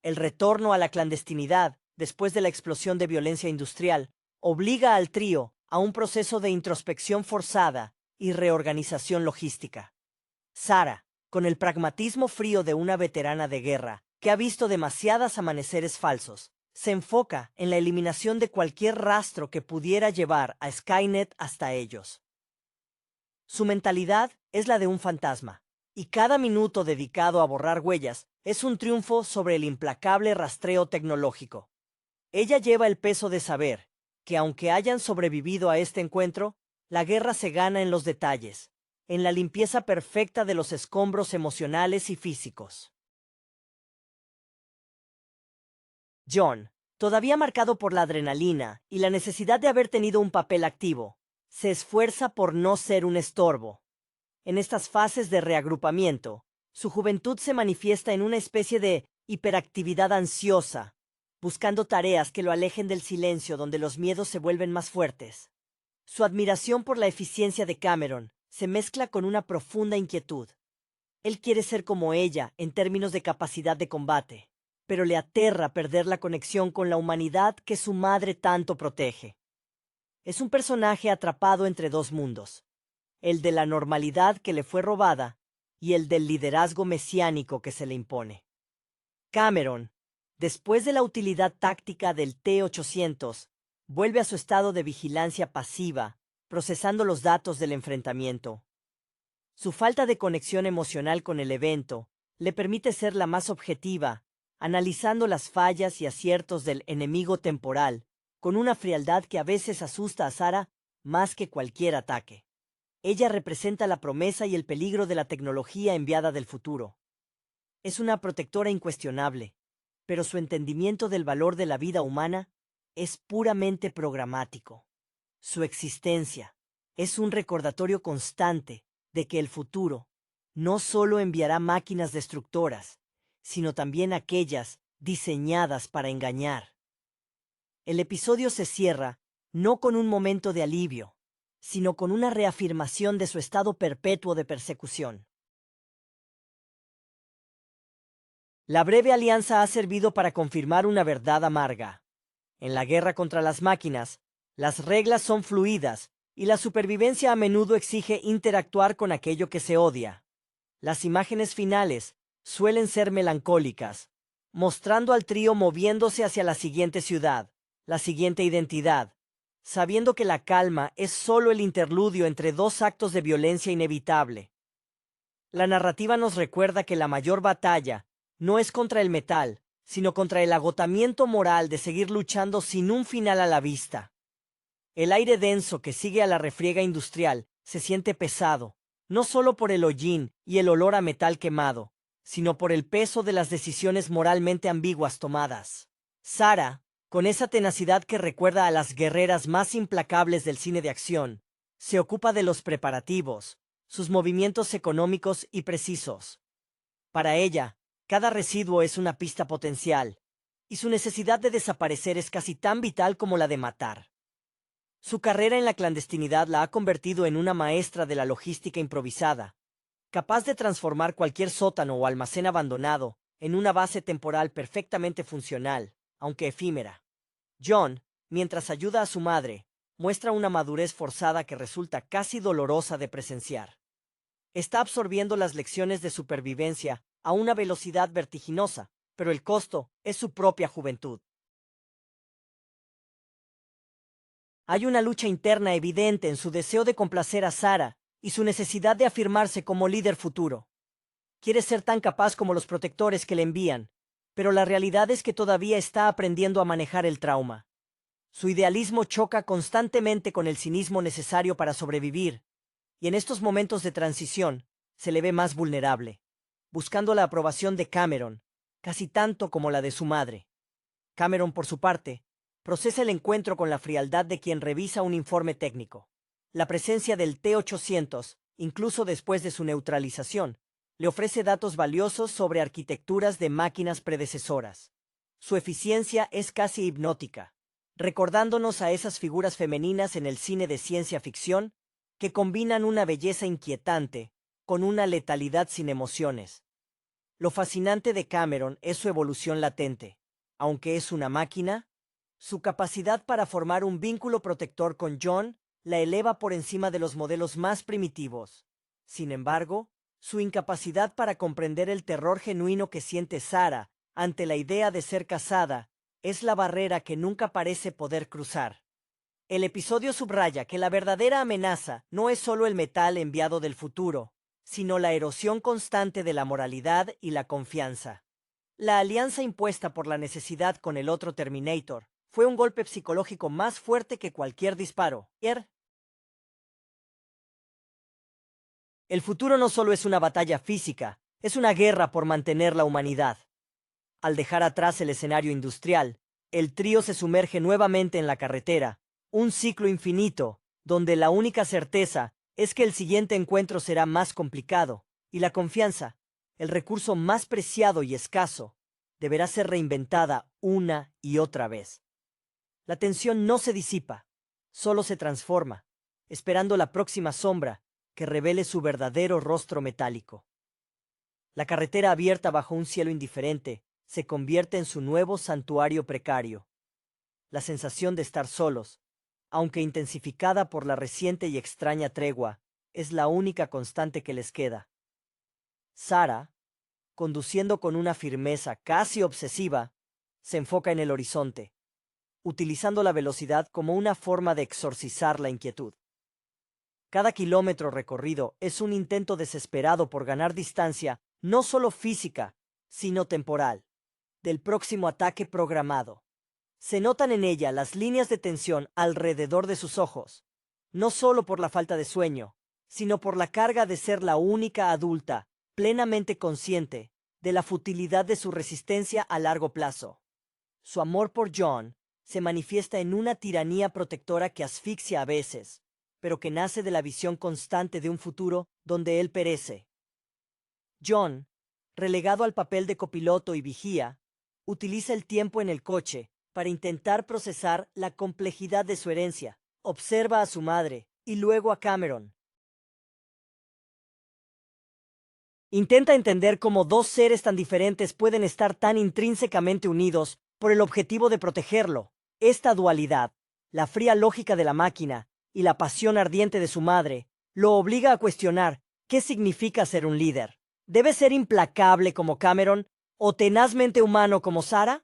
El retorno a la clandestinidad después de la explosión de violencia industrial obliga al trío a un proceso de introspección forzada y reorganización logística. Sarah, con el pragmatismo frío de una veterana de guerra que ha visto demasiados amaneceres falsos, se enfoca en la eliminación de cualquier rastro que pudiera llevar a Skynet hasta ellos. Su mentalidad es la de un fantasma, y cada minuto dedicado a borrar huellas es un triunfo sobre el implacable rastreo tecnológico. Ella lleva el peso de saber que aunque hayan sobrevivido a este encuentro, la guerra se gana en los detalles, en la limpieza perfecta de los escombros emocionales y físicos. John, todavía marcado por la adrenalina y la necesidad de haber tenido un papel activo, se esfuerza por no ser un estorbo. En estas fases de reagrupamiento, su juventud se manifiesta en una especie de hiperactividad ansiosa, buscando tareas que lo alejen del silencio donde los miedos se vuelven más fuertes. Su admiración por la eficiencia de Cameron se mezcla con una profunda inquietud. Él quiere ser como ella en términos de capacidad de combate, pero le aterra perder la conexión con la humanidad que su madre tanto protege. Es un personaje atrapado entre dos mundos, el de la normalidad que le fue robada y el del liderazgo mesiánico que se le impone. Cameron, después de la utilidad táctica del T-800, vuelve a su estado de vigilancia pasiva, procesando los datos del enfrentamiento. Su falta de conexión emocional con el evento le permite ser la más objetiva, analizando las fallas y aciertos del enemigo temporal, con una frialdad que a veces asusta a Sarah más que cualquier ataque. Ella representa la promesa y el peligro de la tecnología enviada del futuro. Es una protectora incuestionable, pero su entendimiento del valor de la vida humana es puramente programático. Su existencia es un recordatorio constante de que el futuro no solo enviará máquinas destructoras, sino también aquellas diseñadas para engañar. El episodio se cierra no con un momento de alivio, sino con una reafirmación de su estado perpetuo de persecución. La breve alianza ha servido para confirmar una verdad amarga. En la guerra contra las máquinas, las reglas son fluidas y la supervivencia a menudo exige interactuar con aquello que se odia. Las imágenes finales suelen ser melancólicas, mostrando al trío moviéndose hacia la siguiente ciudad, la siguiente identidad, sabiendo que la calma es solo el interludio entre dos actos de violencia inevitable. La narrativa nos recuerda que la mayor batalla no es contra el metal, sino contra el agotamiento moral de seguir luchando sin un final a la vista. El aire denso que sigue a la refriega industrial se siente pesado, no solo por el hollín y el olor a metal quemado, sino por el peso de las decisiones moralmente ambiguas tomadas. Sarah, con esa tenacidad que recuerda a las guerreras más implacables del cine de acción, se ocupa de los preparativos, sus movimientos económicos y precisos. Para ella, cada residuo es una pista potencial, y su necesidad de desaparecer es casi tan vital como la de matar. Su carrera en la clandestinidad la ha convertido en una maestra de la logística improvisada, capaz de transformar cualquier sótano o almacén abandonado en una base temporal perfectamente funcional, aunque efímera. John, mientras ayuda a su madre, muestra una madurez forzada que resulta casi dolorosa de presenciar. Está absorbiendo las lecciones de supervivencia a una velocidad vertiginosa, pero el costo es su propia juventud. Hay una lucha interna evidente en su deseo de complacer a Sarah y su necesidad de afirmarse como líder futuro. Quiere ser tan capaz como los protectores que le envían, pero la realidad es que todavía está aprendiendo a manejar el trauma. Su idealismo choca constantemente con el cinismo necesario para sobrevivir, y en estos momentos de transición se le ve más vulnerable, buscando la aprobación de Cameron, casi tanto como la de su madre. Cameron, por su parte, procesa el encuentro con la frialdad de quien revisa un informe técnico. La presencia del T-800, incluso después de su neutralización, le ofrece datos valiosos sobre arquitecturas de máquinas predecesoras. Su eficiencia es casi hipnótica, recordándonos a esas figuras femeninas en el cine de ciencia ficción que combinan una belleza inquietante con una letalidad sin emociones. Lo fascinante de Cameron es su evolución latente. Aunque es una máquina, su capacidad para formar un vínculo protector con John la eleva por encima de los modelos más primitivos. Sin embargo, su incapacidad para comprender el terror genuino que siente Sarah ante la idea de ser casada es la barrera que nunca parece poder cruzar. El episodio subraya que la verdadera amenaza no es solo el metal enviado del futuro, sino la erosión constante de la moralidad y la confianza. La alianza impuesta por la necesidad con el otro Terminator fue un golpe psicológico más fuerte que cualquier disparo. El futuro no solo es una batalla física, es una guerra por mantener la humanidad. Al dejar atrás el escenario industrial, el trío se sumerge nuevamente en la carretera, un ciclo infinito, donde la única certeza es que el siguiente encuentro será más complicado, y la confianza, el recurso más preciado y escaso, deberá ser reinventada una y otra vez. La tensión no se disipa, solo se transforma, esperando la próxima sombra que revele su verdadero rostro metálico. La carretera abierta bajo un cielo indiferente se convierte en su nuevo santuario precario. La sensación de estar solos, aunque intensificada por la reciente y extraña tregua, es la única constante que les queda. Sarah, conduciendo con una firmeza casi obsesiva, se enfoca en el horizonte, utilizando la velocidad como una forma de exorcizar la inquietud. Cada kilómetro recorrido es un intento desesperado por ganar distancia, no solo física, sino temporal, del próximo ataque programado. Se notan en ella las líneas de tensión alrededor de sus ojos, no solo por la falta de sueño, sino por la carga de ser la única adulta, plenamente consciente, de la futilidad de su resistencia a largo plazo. Su amor por John se manifiesta en una tiranía protectora que asfixia a veces, pero que nace de la visión constante de un futuro donde él perece. John, relegado al papel de copiloto y vigía, utiliza el tiempo en el coche para intentar procesar la complejidad de su herencia. Observa a su madre y luego a Cameron. Intenta entender cómo dos seres tan diferentes pueden estar tan intrínsecamente unidos por el objetivo de protegerlo. Esta dualidad, la fría lógica de la máquina y la pasión ardiente de su madre, lo obliga a cuestionar qué significa ser un líder. ¿Debe ser implacable como Cameron o tenazmente humano como Sarah?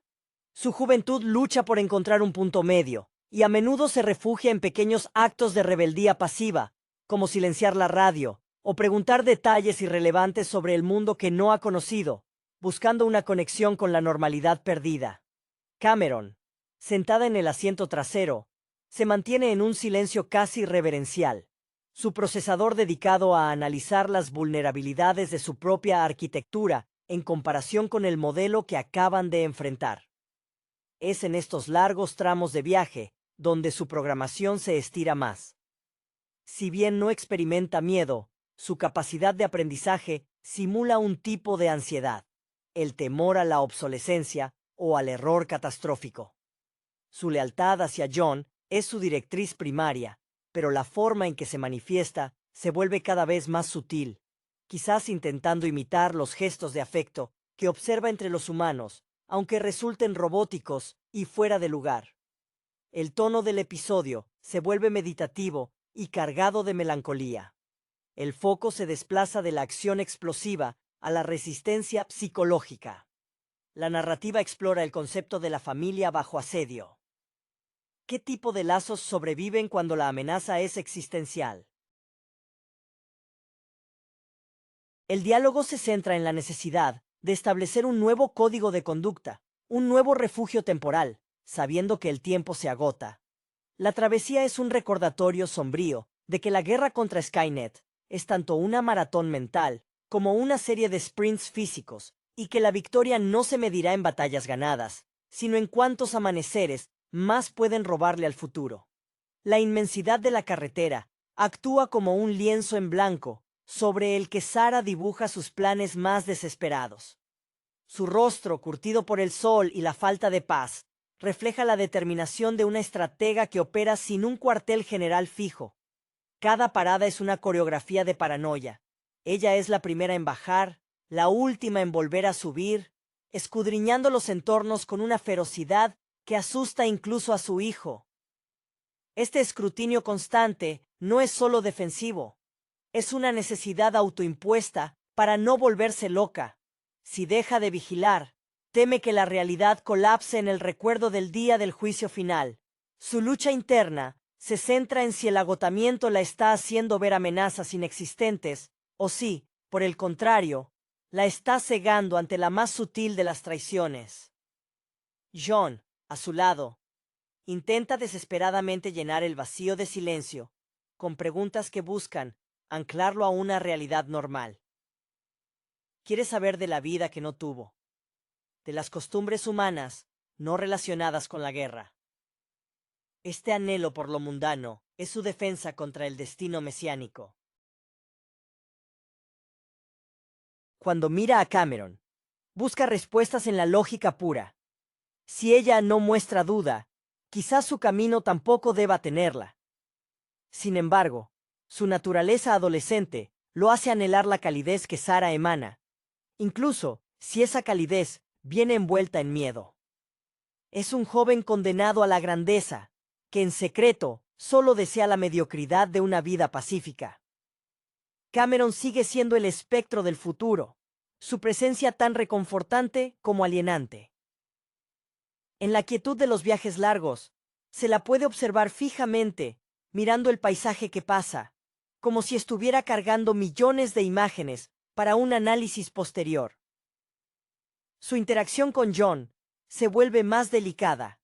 Su juventud lucha por encontrar un punto medio, y a menudo se refugia en pequeños actos de rebeldía pasiva, como silenciar la radio, o preguntar detalles irrelevantes sobre el mundo que no ha conocido, buscando una conexión con la normalidad perdida. Cameron, sentada en el asiento trasero, se mantiene en un silencio casi reverencial, su procesador dedicado a analizar las vulnerabilidades de su propia arquitectura en comparación con el modelo que acaban de enfrentar. Es en estos largos tramos de viaje donde su programación se estira más. Si bien no experimenta miedo, su capacidad de aprendizaje simula un tipo de ansiedad, el temor a la obsolescencia o al error catastrófico. Su lealtad hacia John es su directriz primaria, pero la forma en que se manifiesta se vuelve cada vez más sutil, quizás intentando imitar los gestos de afecto que observa entre los humanos, aunque resulten robóticos y fuera de lugar. El tono del episodio se vuelve meditativo y cargado de melancolía. El foco se desplaza de la acción explosiva a la resistencia psicológica. La narrativa explora el concepto de la familia bajo asedio. ¿Qué tipo de lazos sobreviven cuando la amenaza es existencial? El diálogo se centra en la necesidad de establecer un nuevo código de conducta, un nuevo refugio temporal, sabiendo que el tiempo se agota. La travesía es un recordatorio sombrío de que la guerra contra Skynet es tanto una maratón mental como una serie de sprints físicos, y que la victoria no se medirá en batallas ganadas, sino en cuántos amaneceres más pueden robarle al futuro. La inmensidad de la carretera actúa como un lienzo en blanco sobre el que Sarah dibuja sus planes más desesperados. Su rostro, curtido por el sol y la falta de paz, refleja la determinación de una estratega que opera sin un cuartel general fijo. Cada parada es una coreografía de paranoia. Ella es la primera en bajar, la última en volver a subir, escudriñando los entornos con una ferocidad que asusta incluso a su hijo. Este escrutinio constante no es solo defensivo, es una necesidad autoimpuesta para no volverse loca. Si deja de vigilar, teme que la realidad colapse en el recuerdo del día del juicio final. Su lucha interna se centra en si el agotamiento la está haciendo ver amenazas inexistentes, o si, por el contrario, la está cegando ante la más sutil de las traiciones. John, a su lado, intenta desesperadamente llenar el vacío de silencio con preguntas que buscan anclarlo a una realidad normal. Quiere saber de la vida que no tuvo, de las costumbres humanas no relacionadas con la guerra. Este anhelo por lo mundano es su defensa contra el destino mesiánico. Cuando mira a Cameron, busca respuestas en la lógica pura. Si ella no muestra duda, quizás su camino tampoco deba tenerla. Sin embargo, su naturaleza adolescente lo hace anhelar la calidez que Sarah emana, incluso si esa calidez viene envuelta en miedo. Es un joven condenado a la grandeza, que en secreto solo desea la mediocridad de una vida pacífica. Cameron sigue siendo el espectro del futuro, su presencia tan reconfortante como alienante. En la quietud de los viajes largos, se la puede observar fijamente, mirando el paisaje que pasa, como si estuviera cargando millones de imágenes para un análisis posterior. Su interacción con John se vuelve más delicada.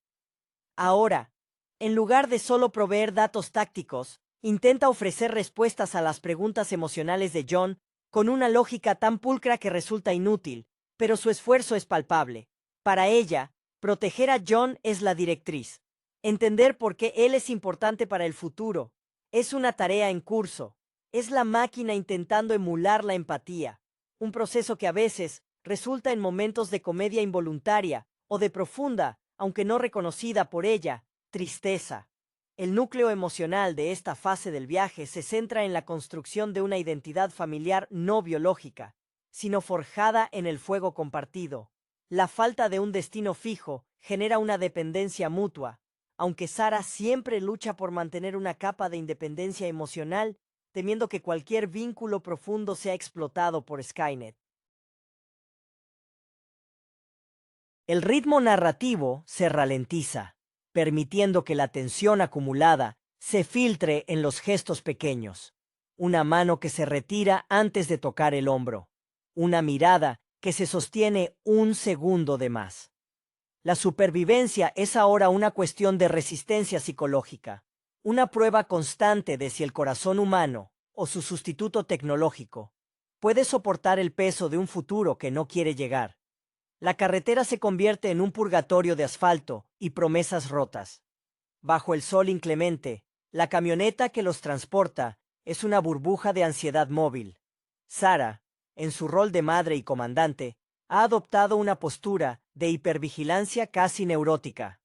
Ahora, en lugar de solo proveer datos tácticos, intenta ofrecer respuestas a las preguntas emocionales de John con una lógica tan pulcra que resulta inútil, pero su esfuerzo es palpable. Para ella, proteger a John es la directriz. Entender por qué él es importante para el futuro es una tarea en curso. Es la máquina intentando emular la empatía, un proceso que a veces resulta en momentos de comedia involuntaria o de profunda, aunque no reconocida por ella, tristeza. El núcleo emocional de esta fase del viaje se centra en la construcción de una identidad familiar no biológica, sino forjada en el fuego compartido. La falta de un destino fijo genera una dependencia mutua, aunque Sarah siempre lucha por mantener una capa de independencia emocional, temiendo que cualquier vínculo profundo sea explotado por Skynet. El ritmo narrativo se ralentiza, permitiendo que la tensión acumulada se filtre en los gestos pequeños. Una mano que se retira antes de tocar el hombro. Una mirada que se sostiene un segundo de más. La supervivencia es ahora una cuestión de resistencia psicológica, una prueba constante de si el corazón humano, o su sustituto tecnológico, puede soportar el peso de un futuro que no quiere llegar. La carretera se convierte en un purgatorio de asfalto y promesas rotas. Bajo el sol inclemente, la camioneta que los transporta es una burbuja de ansiedad móvil. Sarah, en su rol de madre y comandante, ha adoptado una postura de hipervigilancia casi neurótica.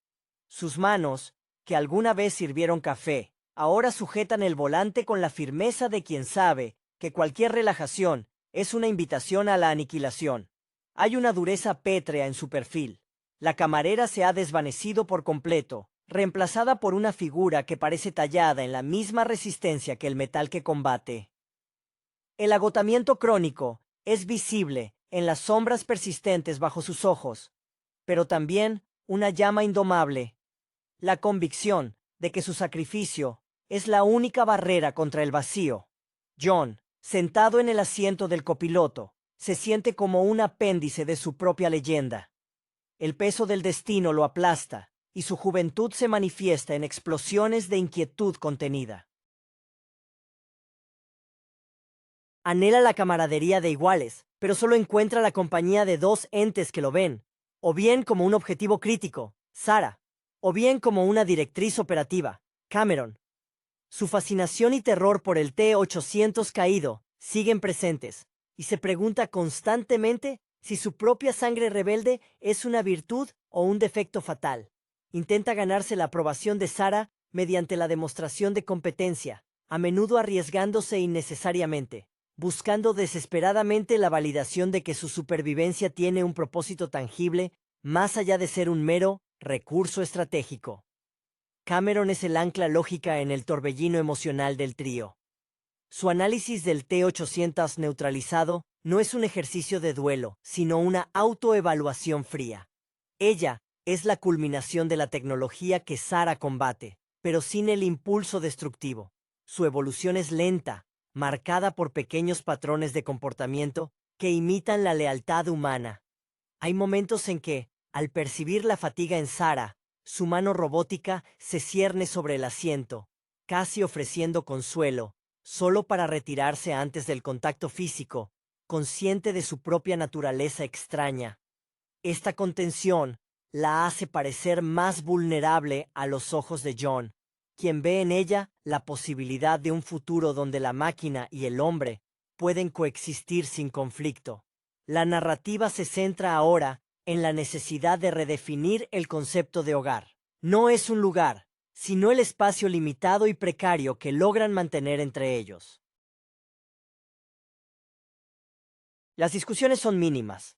Sus manos, que alguna vez sirvieron café, ahora sujetan el volante con la firmeza de quien sabe que cualquier relajación es una invitación a la aniquilación. Hay una dureza pétrea en su perfil. La camarera se ha desvanecido por completo, reemplazada por una figura que parece tallada en la misma resistencia que el metal que combate. El agotamiento crónico es visible en las sombras persistentes bajo sus ojos, pero también una llama indomable, la convicción de que su sacrificio es la única barrera contra el vacío. John, sentado en el asiento del copiloto, se siente como un apéndice de su propia leyenda. El peso del destino lo aplasta, y su juventud se manifiesta en explosiones de inquietud contenida. Anhela la camaradería de iguales, pero solo encuentra la compañía de dos entes que lo ven, o bien como un objetivo crítico, Sarah, o bien como una directriz operativa, Cameron. Su fascinación y terror por el T-800 caído siguen presentes, y se pregunta constantemente si su propia sangre rebelde es una virtud o un defecto fatal. Intenta ganarse la aprobación de Sarah mediante la demostración de competencia, a menudo arriesgándose innecesariamente, buscando desesperadamente la validación de que su supervivencia tiene un propósito tangible, más allá de ser un mero recurso estratégico. Cameron es el ancla lógica en el torbellino emocional del trío. Su análisis del T-800 neutralizado no es un ejercicio de duelo, sino una autoevaluación fría. Ella es la culminación de la tecnología que Sarah combate, pero sin el impulso destructivo. Su evolución es lenta, marcada por pequeños patrones de comportamiento que imitan la lealtad humana. Hay momentos en que, al percibir la fatiga en Sarah, su mano robótica se cierne sobre el asiento, casi ofreciendo consuelo, solo para retirarse antes del contacto físico, consciente de su propia naturaleza extraña. Esta contención la hace parecer más vulnerable a los ojos de John, quien ve en ella la posibilidad de un futuro donde la máquina y el hombre pueden coexistir sin conflicto. La narrativa se centra ahora en la necesidad de redefinir el concepto de hogar. No es un lugar, sino el espacio limitado y precario que logran mantener entre ellos. Las discusiones son mínimas.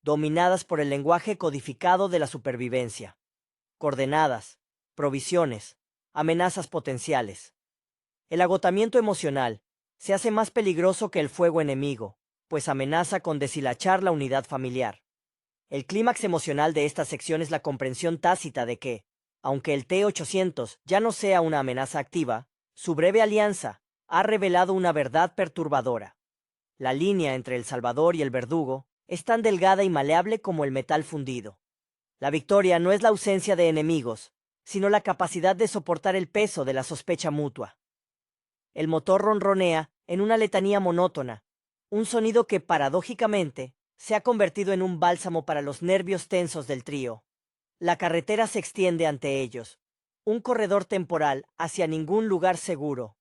dominadas por el lenguaje codificado de la supervivencia. Coordenadas, provisiones, amenazas potenciales. El agotamiento emocional se hace más peligroso que el fuego enemigo, pues amenaza con deshilachar la unidad familiar. El clímax emocional de esta sección es la comprensión tácita de que, aunque el T-800 ya no sea una amenaza activa, su breve alianza ha revelado una verdad perturbadora. La línea entre el salvador y el verdugo es tan delgada y maleable como el metal fundido. La victoria no es la ausencia de enemigos, sino la capacidad de soportar el peso de la sospecha mutua. El motor ronronea en una letanía monótona, un sonido que paradójicamente se ha convertido en un bálsamo para los nervios tensos del trío. La carretera se extiende ante ellos, un corredor temporal hacia ningún lugar seguro,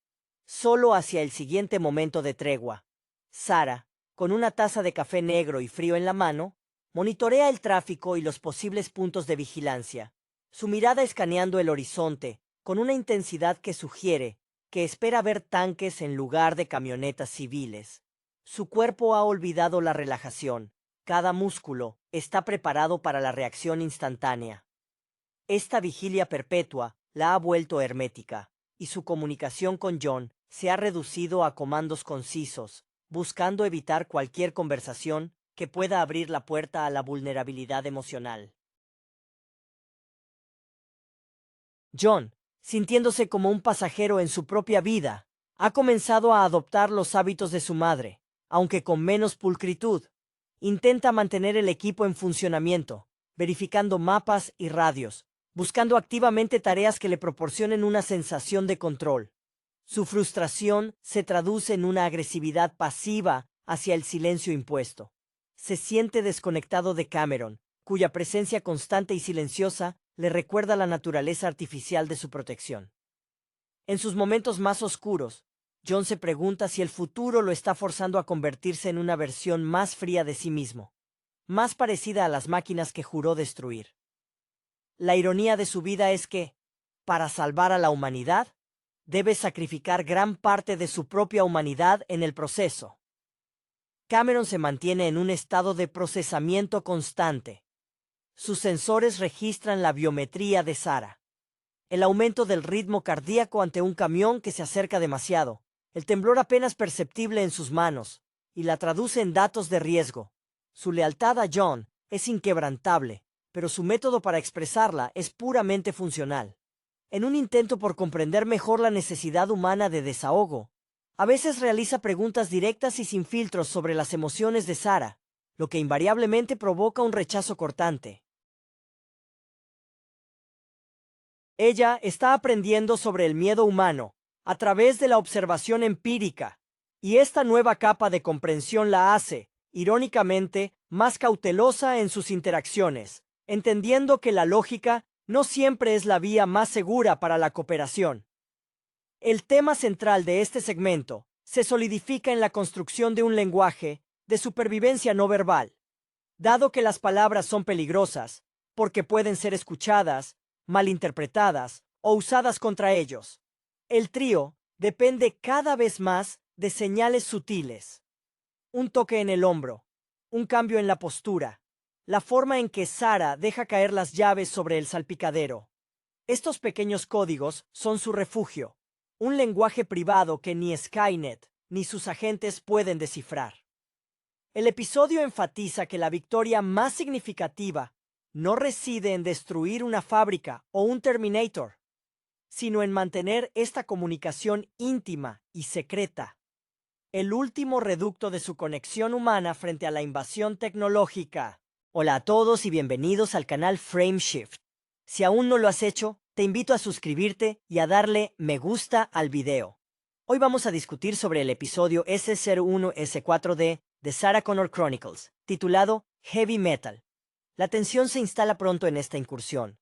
solo hacia el siguiente momento de tregua. Sarah, con una taza de café negro y frío en la mano, monitorea el tráfico y los posibles puntos de vigilancia, su mirada escaneando el horizonte con una intensidad que sugiere que espera ver tanques en lugar de camionetas civiles. Su cuerpo ha olvidado la relajación, cada músculo está preparado para la reacción instantánea. Esta vigilia perpetua la ha vuelto hermética, y su comunicación con John se ha reducido a comandos concisos, buscando evitar cualquier conversación que pueda abrir la puerta a la vulnerabilidad emocional. John, sintiéndose como un pasajero en su propia vida, ha comenzado a adoptar los hábitos de su madre, aunque con menos pulcritud. Intenta mantener el equipo en funcionamiento, verificando mapas y radios, buscando activamente tareas que le proporcionen una sensación de control. Su frustración se traduce en una agresividad pasiva hacia el silencio impuesto. Se siente desconectado de Cameron, cuya presencia constante y silenciosa le recuerda la naturaleza artificial de su protección. En sus momentos más oscuros, John se pregunta si el futuro lo está forzando a convertirse en una versión más fría de sí mismo, más parecida a las máquinas que juró destruir. La ironía de su vida es que, para salvar a la humanidad, debe sacrificar gran parte de su propia humanidad en el proceso. Cameron se mantiene en un estado de procesamiento constante. Sus sensores registran la biometría de Sarah, el aumento del ritmo cardíaco ante un camión que se acerca demasiado, el temblor apenas perceptible en sus manos, y la traduce en datos de riesgo. Su lealtad a John es inquebrantable, pero su método para expresarla es puramente funcional. En un intento por comprender mejor la necesidad humana de desahogo, a veces realiza preguntas directas y sin filtros sobre las emociones de Sarah, lo que invariablemente provoca un rechazo cortante. Ella está aprendiendo sobre el miedo humano a través de la observación empírica, y esta nueva capa de comprensión la hace, irónicamente, más cautelosa en sus interacciones, entendiendo que la lógica no siempre es la vía más segura para la cooperación. El tema central de este segmento se solidifica en la construcción de un lenguaje de supervivencia no verbal. Dado que las palabras son peligrosas, porque pueden ser escuchadas, malinterpretadas o usadas contra ellos, el trío depende cada vez más de señales sutiles. Un toque en el hombro, un cambio en la postura, la forma en que Sarah deja caer las llaves sobre el salpicadero. Estos pequeños códigos son su refugio, un lenguaje privado que ni Skynet ni sus agentes pueden descifrar. El episodio enfatiza que la victoria más significativa no reside en destruir una fábrica o un Terminator, sino en mantener esta comunicación íntima y secreta, el último reducto de su conexión humana frente a la invasión tecnológica. Hola a todos y bienvenidos al canal Frameshift. Si aún no lo has hecho, te invito a suscribirte y a darle me gusta al video. Hoy vamos a discutir sobre el episodio S01-S4D de Sarah Connor Chronicles, titulado Heavy Metal. La tensión se instala pronto en esta incursión,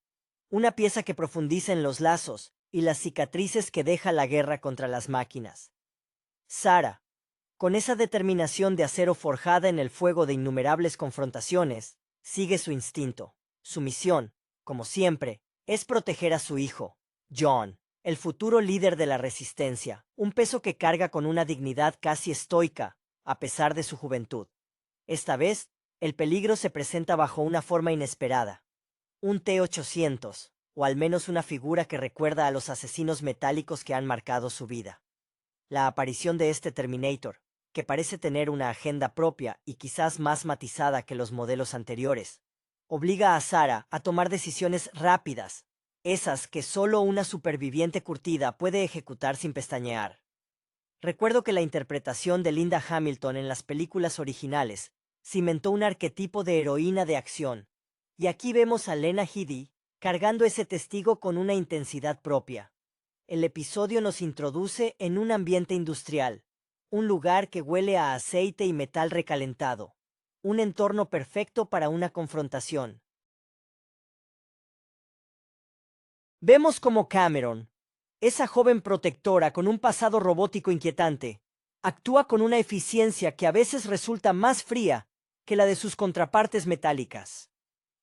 una pieza que profundiza en los lazos y las cicatrices que deja la guerra contra las máquinas. Sarah, con esa determinación de acero forjada en el fuego de innumerables confrontaciones, sigue su instinto. Su misión, como siempre, es proteger a su hijo, John, el futuro líder de la resistencia, un peso que carga con una dignidad casi estoica, a pesar de su juventud. Esta vez, El peligro se presenta bajo una forma inesperada. Un T-800, o al menos una figura que recuerda a los asesinos metálicos que han marcado su vida. La aparición de este Terminator, que parece tener una agenda propia y quizás más matizada que los modelos anteriores, obliga a Sarah a tomar decisiones rápidas, esas que solo una superviviente curtida puede ejecutar sin pestañear. Recuerdo que la interpretación de Linda Hamilton en las películas originales cimentó un arquetipo de heroína de acción, y aquí vemos a Lena Headey cargando ese testigo con una intensidad propia. El episodio nos introduce en un ambiente industrial, un lugar que huele a aceite y metal recalentado, un entorno perfecto para una confrontación. Vemos cómo Cameron, esa joven protectora con un pasado robótico inquietante, actúa con una eficiencia que a veces resulta más fría que la de sus contrapartes metálicas.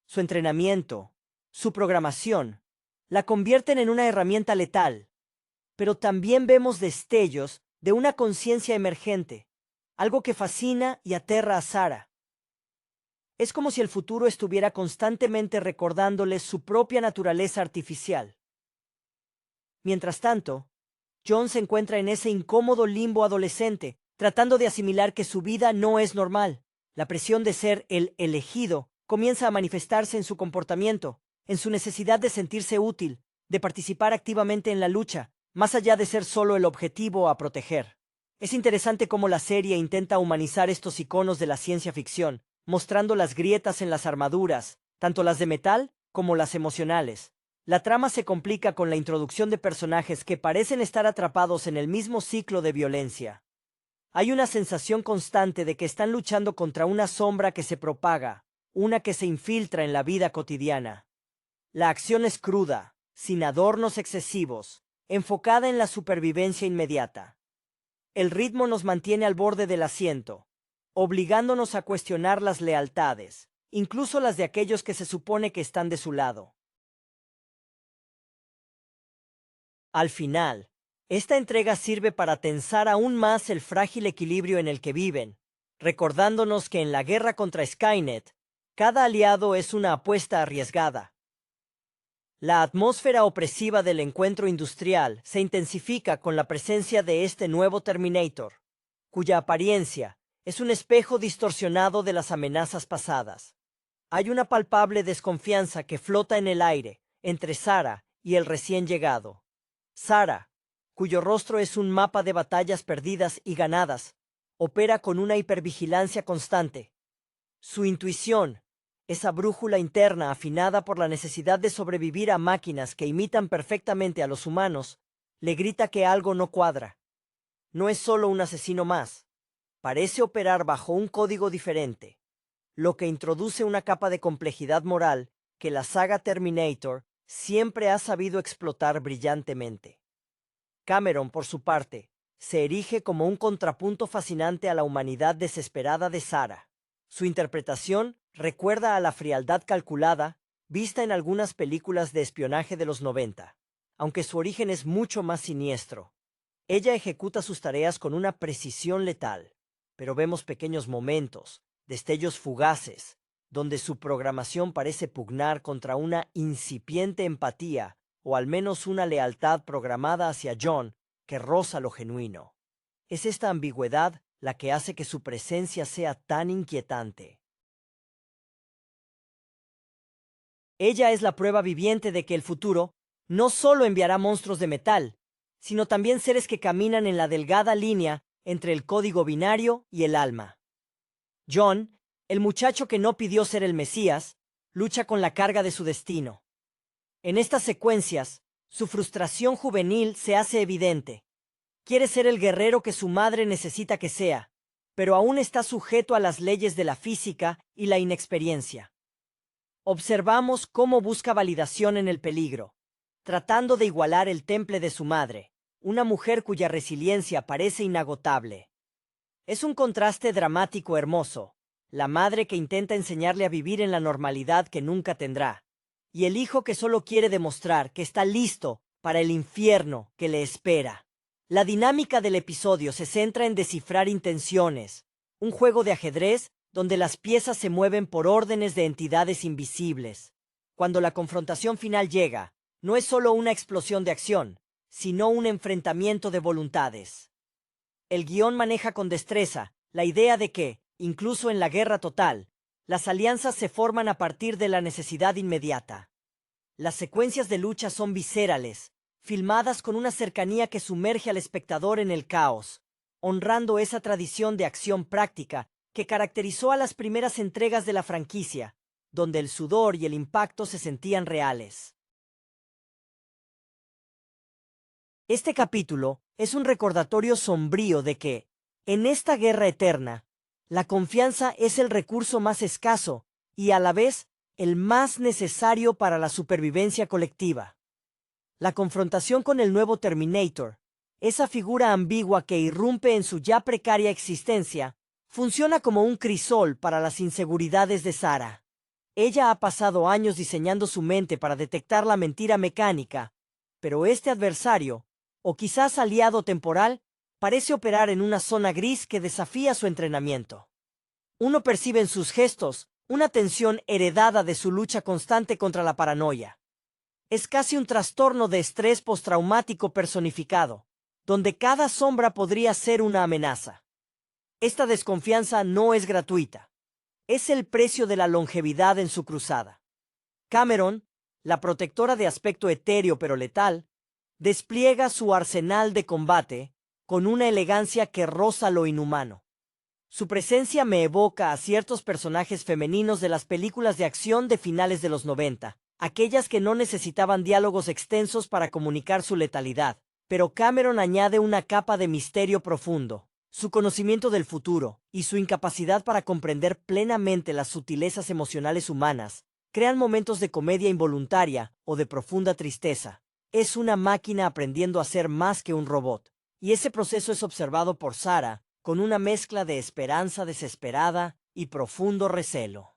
Su entrenamiento, su programación, la convierten en una herramienta letal, pero también vemos destellos de una conciencia emergente, algo que fascina y aterra a Sarah. Es como si el futuro estuviera constantemente recordándoles su propia naturaleza artificial. Mientras tanto, John se encuentra en ese incómodo limbo adolescente, tratando de asimilar que su vida no es normal. La presión de ser el elegido comienza a manifestarse en su comportamiento, en su necesidad de sentirse útil, de participar activamente en la lucha, más allá de ser solo el objetivo a proteger. Es interesante cómo la serie intenta humanizar estos iconos de la ciencia ficción, mostrando las grietas en las armaduras, tanto las de metal como las emocionales. La trama se complica con la introducción de personajes que parecen estar atrapados en el mismo ciclo de violencia. Hay una sensación constante de que están luchando contra una sombra que se propaga, una que se infiltra en la vida cotidiana. La acción es cruda, sin adornos excesivos, enfocada en la supervivencia inmediata. El ritmo nos mantiene al borde del asiento, obligándonos a cuestionar las lealtades, incluso las de aquellos que se supone que están de su lado. Al final, esta entrega sirve para tensar aún más el frágil equilibrio en el que viven, recordándonos que en la guerra contra Skynet, cada aliado es una apuesta arriesgada. La atmósfera opresiva del encuentro industrial se intensifica con la presencia de este nuevo Terminator, cuya apariencia es un espejo distorsionado de las amenazas pasadas. Hay una palpable desconfianza que flota en el aire entre Sarah y el recién llegado. Sarah, cuyo rostro es un mapa de batallas perdidas y ganadas, opera con una hipervigilancia constante. Su intuición, esa brújula interna afinada por la necesidad de sobrevivir a máquinas que imitan perfectamente a los humanos, le grita que algo no cuadra. No es solo un asesino más. Parece operar bajo un código diferente, lo que introduce una capa de complejidad moral que la saga Terminator siempre ha sabido explotar brillantemente. Cameron, por su parte, se erige como un contrapunto fascinante a la humanidad desesperada de Sarah. Su interpretación recuerda a la frialdad calculada vista en algunas películas de espionaje de los 90, aunque su origen es mucho más siniestro. Ella ejecuta sus tareas con una precisión letal, pero vemos pequeños momentos, destellos fugaces, donde su programación parece pugnar contra una incipiente empatía o al menos una lealtad programada hacia John que roza lo genuino. Es esta ambigüedad la que hace que su presencia sea tan inquietante. Ella es la prueba viviente de que el futuro no solo enviará monstruos de metal, sino también seres que caminan en la delgada línea entre el código binario y el alma. John, el muchacho que no pidió ser el Mesías, lucha con la carga de su destino. En estas secuencias, su frustración juvenil se hace evidente. Quiere ser el guerrero que su madre necesita que sea, pero aún está sujeto a las leyes de la física y la inexperiencia. Observamos cómo busca validación en el peligro, tratando de igualar el temple de su madre, una mujer cuya resiliencia parece inagotable. Es un contraste dramático hermoso, la madre que intenta enseñarle a vivir en la normalidad que nunca tendrá, y el hijo que solo quiere demostrar que está listo para el infierno que le espera. La dinámica del episodio se centra en descifrar intenciones, un juego de ajedrez donde las piezas se mueven por órdenes de entidades invisibles. Cuando la confrontación final llega, no es solo una explosión de acción, sino un enfrentamiento de voluntades. El guión maneja con destreza la idea de que, incluso en la guerra total, las alianzas se forman a partir de la necesidad inmediata. Las secuencias de lucha son viscerales, filmadas con una cercanía que sumerge al espectador en el caos, honrando esa tradición de acción práctica que caracterizó a las primeras entregas de la franquicia, donde el sudor y el impacto se sentían reales. Este capítulo es un recordatorio sombrío de que, en esta guerra eterna, la confianza es el recurso más escaso y a la vez el más necesario para la supervivencia colectiva. La confrontación con el nuevo Terminator, esa figura ambigua que irrumpe en su ya precaria existencia, funciona como un crisol para las inseguridades de Sarah. Ella ha pasado años diseñando su mente para detectar la mentira mecánica, pero este adversario, o quizás aliado temporal, parece operar en una zona gris que desafía su entrenamiento. Uno percibe en sus gestos una tensión heredada de su lucha constante contra la paranoia. Es casi un trastorno de estrés postraumático personificado, donde cada sombra podría ser una amenaza. Esta desconfianza no es gratuita. Es el precio de la longevidad en su cruzada. Cameron, la protectora de aspecto etéreo pero letal, despliega su arsenal de combate con una elegancia que roza lo inhumano. Su presencia me evoca a ciertos personajes femeninos de las películas de acción de finales de los 90, aquellas que no necesitaban diálogos extensos para comunicar su letalidad, pero Cameron añade una capa de misterio profundo. Su conocimiento del futuro y su incapacidad para comprender plenamente las sutilezas emocionales humanas crean momentos de comedia involuntaria o de profunda tristeza. Es una máquina aprendiendo a ser más que un robot, y ese proceso es observado por Sarah con una mezcla de esperanza desesperada y profundo recelo.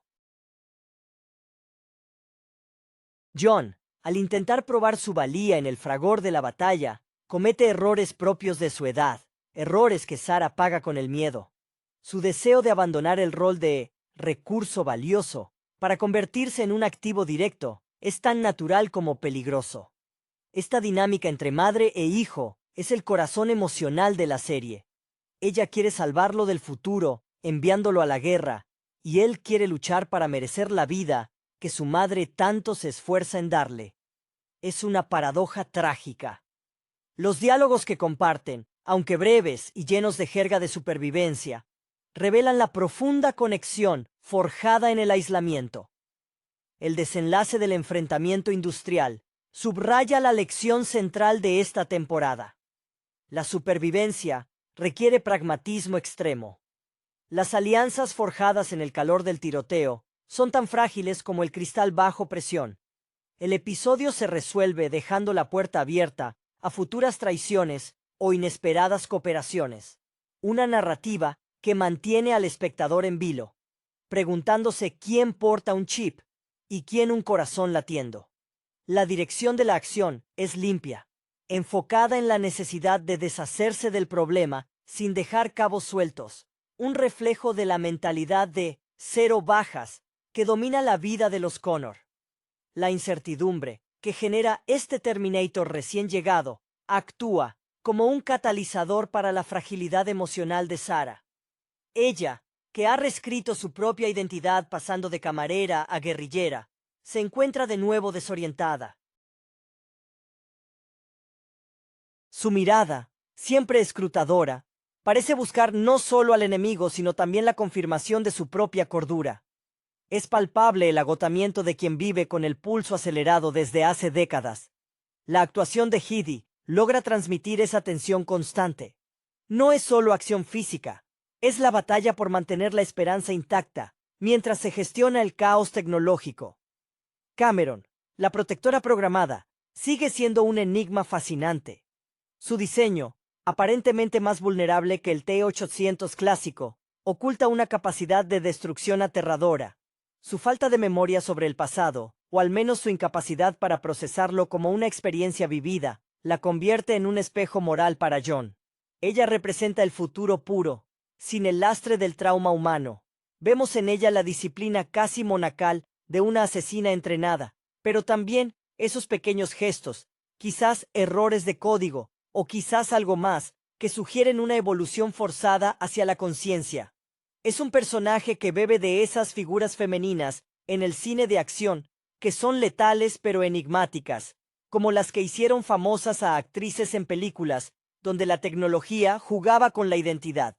John, al intentar probar su valía en el fragor de la batalla, comete errores propios de su edad, errores que Sarah paga con el miedo. Su deseo de abandonar el rol de recurso valioso para convertirse en un activo directo es tan natural como peligroso. Esta dinámica entre madre e hijo es el corazón emocional de la serie. Ella quiere salvarlo del futuro, enviándolo a la guerra, y él quiere luchar para merecer la vida que su madre tanto se esfuerza en darle. Es una paradoja trágica. Los diálogos que comparten, aunque breves y llenos de jerga de supervivencia, revelan la profunda conexión forjada en el aislamiento. El desenlace del enfrentamiento industrial subraya la lección central de esta temporada. La supervivencia requiere pragmatismo extremo. Las alianzas forjadas en el calor del tiroteo son tan frágiles como el cristal bajo presión. El episodio se resuelve dejando la puerta abierta a futuras traiciones o inesperadas cooperaciones. Una narrativa que mantiene al espectador en vilo, preguntándose quién porta un chip y quién un corazón latiendo. La dirección de la acción es limpia, enfocada en la necesidad de deshacerse del problema sin dejar cabos sueltos, un reflejo de la mentalidad de cero bajas que domina la vida de los Connor. La incertidumbre que genera este Terminator recién llegado actúa como un catalizador para la fragilidad emocional de Sarah. Ella, que ha reescrito su propia identidad pasando de camarera a guerrillera, se encuentra de nuevo desorientada. Su mirada, siempre escrutadora, parece buscar no solo al enemigo, sino también la confirmación de su propia cordura. Es palpable el agotamiento de quien vive con el pulso acelerado desde hace décadas. La actuación de Heidi logra transmitir esa tensión constante. No es solo acción física, es la batalla por mantener la esperanza intacta mientras se gestiona el caos tecnológico. Cameron, la protectora programada, sigue siendo un enigma fascinante. Su diseño, aparentemente más vulnerable que el T-800 clásico, oculta una capacidad de destrucción aterradora. Su falta de memoria sobre el pasado, o al menos su incapacidad para procesarlo como una experiencia vivida, la convierte en un espejo moral para John. Ella representa el futuro puro, sin el lastre del trauma humano, Vemos en ella la disciplina casi monacal de una asesina entrenada, pero también esos pequeños gestos, quizás errores de código, o quizás algo más, que sugieren una evolución forzada hacia la conciencia. Es un personaje que bebe de esas figuras femeninas en el cine de acción, que son letales pero enigmáticas, como las que hicieron famosas a actrices en películas, donde la tecnología jugaba con la identidad.